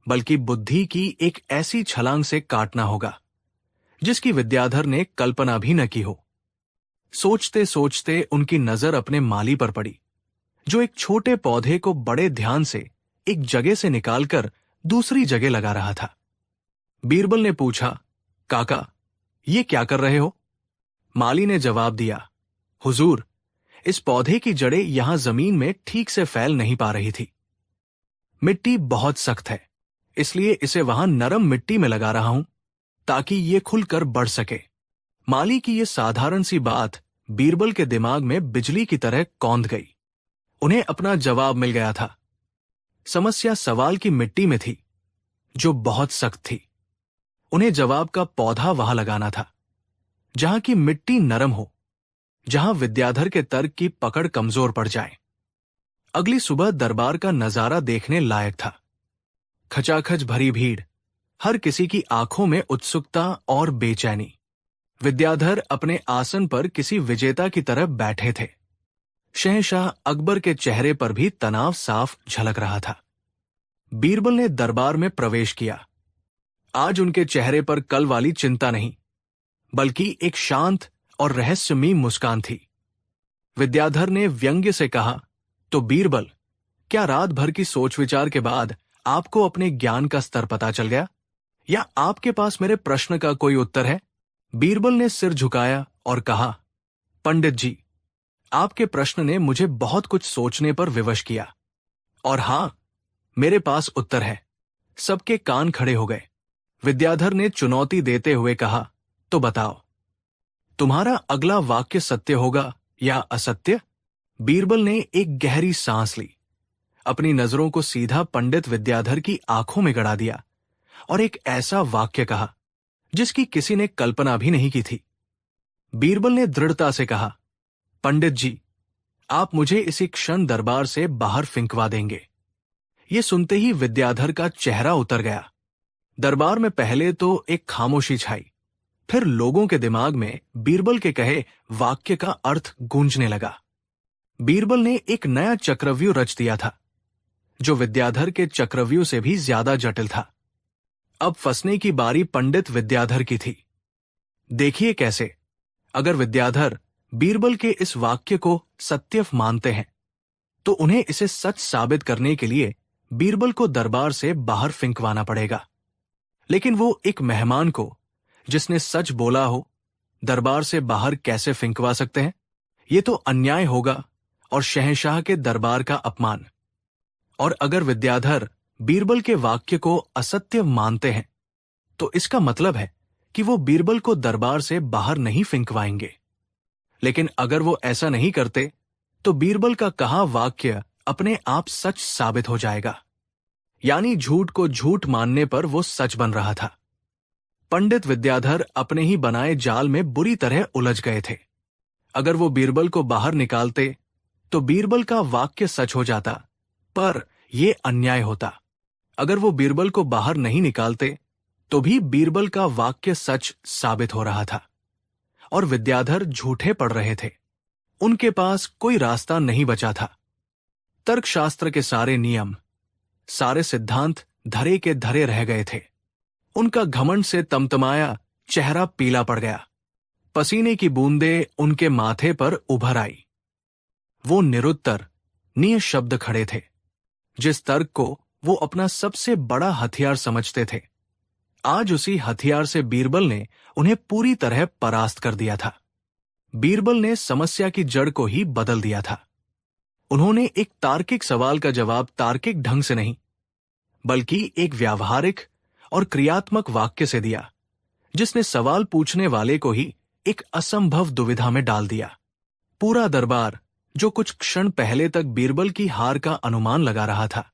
बल्कि बुद्धि की एक ऐसी छलांग से काटना होगा जिसकी विद्याधर ने कल्पना भी न की हो। सोचते सोचते उनकी नजर अपने माली पर पड़ी, जो एक छोटे पौधे को बड़े ध्यान से एक जगह से निकालकर दूसरी जगह लगा रहा था। बीरबल ने पूछा, काका, ये क्या कर रहे हो? माली ने जवाब दिया, हुजूर, इस पौधे की जड़ें यहां जमीन में ठीक से फैल नहीं पा रही थी। मिट्टी बहुत सख्त है, इसलिए इसे वहां नरम मिट्टी में लगा रहा हूं ताकि ये खुलकर बढ़ सके। माली की ये साधारण सी बात बीरबल के दिमाग में बिजली की तरह कौंध गई। उन्हें अपना जवाब मिल गया था। समस्या सवाल की मिट्टी में थी, जो बहुत सख्त थी। उन्हें जवाब का पौधा वहां लगाना था, जहां की मिट्टी नरम हो, जहां विद्याधर के तर्क की पकड़ कमजोर पड़ जाए। अगली सुबह दरबार का नजारा देखने लायक था। खचाखच भरी भीड़, हर किसी की आंखों में उत्सुकता और बेचैनी। विद्याधर अपने आसन पर किसी विजेता की तरह बैठे थे। शहंशाह अकबर के चेहरे पर भी तनाव साफ झलक रहा था। बीरबल ने दरबार में प्रवेश किया। आज उनके चेहरे पर कल वाली चिंता नहीं, बल्कि एक शांत और रहस्यमयी मुस्कान थी। विद्याधर ने व्यंग्य से कहा, तो बीरबल, क्या रात भर की सोच विचार के बाद आपको अपने ज्ञान का स्तर पता चल गया, या आपके पास मेरे प्रश्न का कोई उत्तर है? बीरबल ने सिर झुकाया और कहा, पंडित जी, आपके प्रश्न ने मुझे बहुत कुछ सोचने पर विवश किया। और हां, मेरे पास उत्तर है। सबके कान खड़े हो गए। विद्याधर ने चुनौती देते हुए कहा, तो बताओ, तुम्हारा अगला वाक्य सत्य होगा या असत्य? बीरबल ने एक गहरी सांस ली, अपनी नजरों को सीधा पंडित विद्याधर की आंखों में गड़ा दिया और एक ऐसा वाक्य कहा जिसकी किसी ने कल्पना भी नहीं की थी। बीरबल ने दृढ़ता से कहा, पंडित जी, आप मुझे इसी क्षण दरबार से बाहर फिंकवा देंगे। ये सुनते ही विद्याधर का चेहरा उतर गया। दरबार में पहले तो एक खामोशी छाई, फिर लोगों के दिमाग में बीरबल के कहे वाक्य का अर्थ गूंजने लगा। बीरबल ने एक नया चक्रव्यूह रच दिया था, जो विद्याधर के चक्रव्यूह से भी ज्यादा जटिल था। अब फंसने की बारी पंडित विद्याधर की थी। देखिए कैसे। अगर विद्याधर बीरबल के इस वाक्य को सत्य मानते हैं, तो उन्हें इसे सच साबित करने के लिए बीरबल को दरबार से बाहर फिंकवाना पड़ेगा। लेकिन वो एक मेहमान को, जिसने सच बोला हो, दरबार से बाहर कैसे फिंकवा सकते हैं? ये तो अन्याय होगा और शहंशाह के दरबार का अपमान। और अगर विद्याधर बीरबल के वाक्य को असत्य मानते हैं, तो इसका मतलब है कि वो बीरबल को दरबार से बाहर नहीं फिंकवाएंगे। लेकिन अगर वो ऐसा नहीं करते, तो बीरबल का कहा वाक्य अपने आप सच साबित हो जाएगा। यानी झूठ को झूठ मानने पर वो सच बन रहा था। पंडित विद्याधर अपने ही बनाए जाल में बुरी तरह उलझ गए थे। अगर वो बीरबल को बाहर निकालते, तो बीरबल का वाक्य सच हो जाता, पर यह अन्याय होता। अगर वो बीरबल को बाहर नहीं निकालते, तो भी बीरबल का वाक्य सच साबित हो रहा था और विद्याधर झूठे पड़ रहे थे। उनके पास कोई रास्ता नहीं बचा था। तर्कशास्त्र के सारे नियम, सारे सिद्धांत धरे के धरे रह गए थे। उनका घमंड से तमतमाया चेहरा पीला पड़ गया। पसीने की बूंदें उनके माथे पर उभर आई। वो निरुत्तर, निःशब्द खड़े थे। जिस तर्क को वो अपना सबसे बड़ा हथियार समझते थे, आज उसी हथियार से बीरबल ने उन्हें पूरी तरह परास्त कर दिया था। बीरबल ने समस्या की जड़ को ही बदल दिया था। उन्होंने एक तार्किक सवाल का जवाब तार्किक ढंग से नहीं, बल्कि एक व्यावहारिक और क्रियात्मक वाक्य से दिया, जिसने सवाल पूछने वाले को ही एक असंभव दुविधा में डाल दिया। पूरा दरबार, जो कुछ क्षण पहले तक बीरबल की हार का अनुमान लगा रहा था,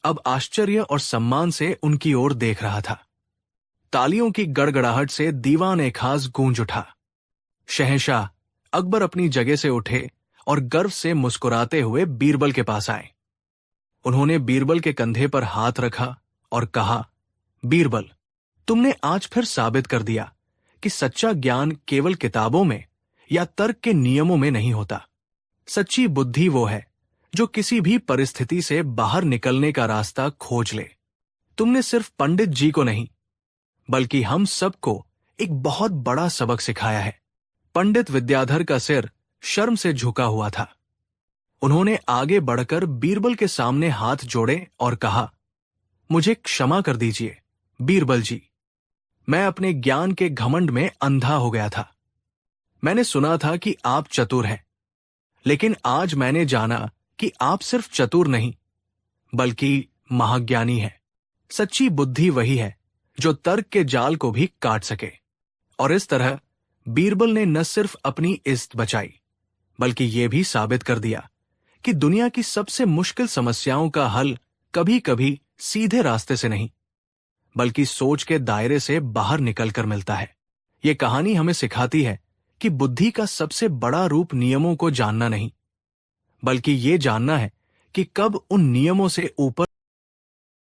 अब आश्चर्य और सम्मान से उनकी ओर देख रहा था। तालियों की गड़गड़ाहट से दीवान खास गूंज उठा। शहंशाह अकबर अपनी जगह से उठे और गर्व से मुस्कुराते हुए बीरबल के पास आए। उन्होंने बीरबल के कंधे पर हाथ रखा और कहा, बीरबल, तुमने आज फिर साबित कर दिया कि सच्चा ज्ञान केवल किताबों में या तर्क के नियमों में नहीं होता। सच्ची बुद्धि वो है जो किसी भी परिस्थिति से बाहर निकलने का रास्ता खोज ले। तुमने सिर्फ पंडित जी को नहीं, बल्कि हम सबको एक बहुत बड़ा सबक सिखाया है। पंडित विद्याधर का सिर शर्म से झुका हुआ था। उन्होंने आगे बढ़कर बीरबल के सामने हाथ जोड़े और कहा, मुझे क्षमा कर दीजिए बीरबल जी। मैं अपने ज्ञान के घमंड में अंधा हो गया था। मैंने सुना था कि आप चतुर हैं, लेकिन आज मैंने जाना कि आप सिर्फ चतुर नहीं, बल्कि महाज्ञानी हैं। सच्ची बुद्धि वही है जो तर्क के जाल को भी काट सके। और इस तरह बीरबल ने न सिर्फ अपनी इज्जत बचाई, बल्कि यह भी साबित कर दिया कि दुनिया की सबसे मुश्किल समस्याओं का हल कभी कभी सीधे रास्ते से नहीं, बल्कि सोच के दायरे से बाहर निकलकर मिलता है। ये कहानी हमें सिखाती है कि बुद्धि का सबसे बड़ा रूप नियमों को जानना नहीं, बल्कि ये जानना है कि कब उन नियमों से ऊपर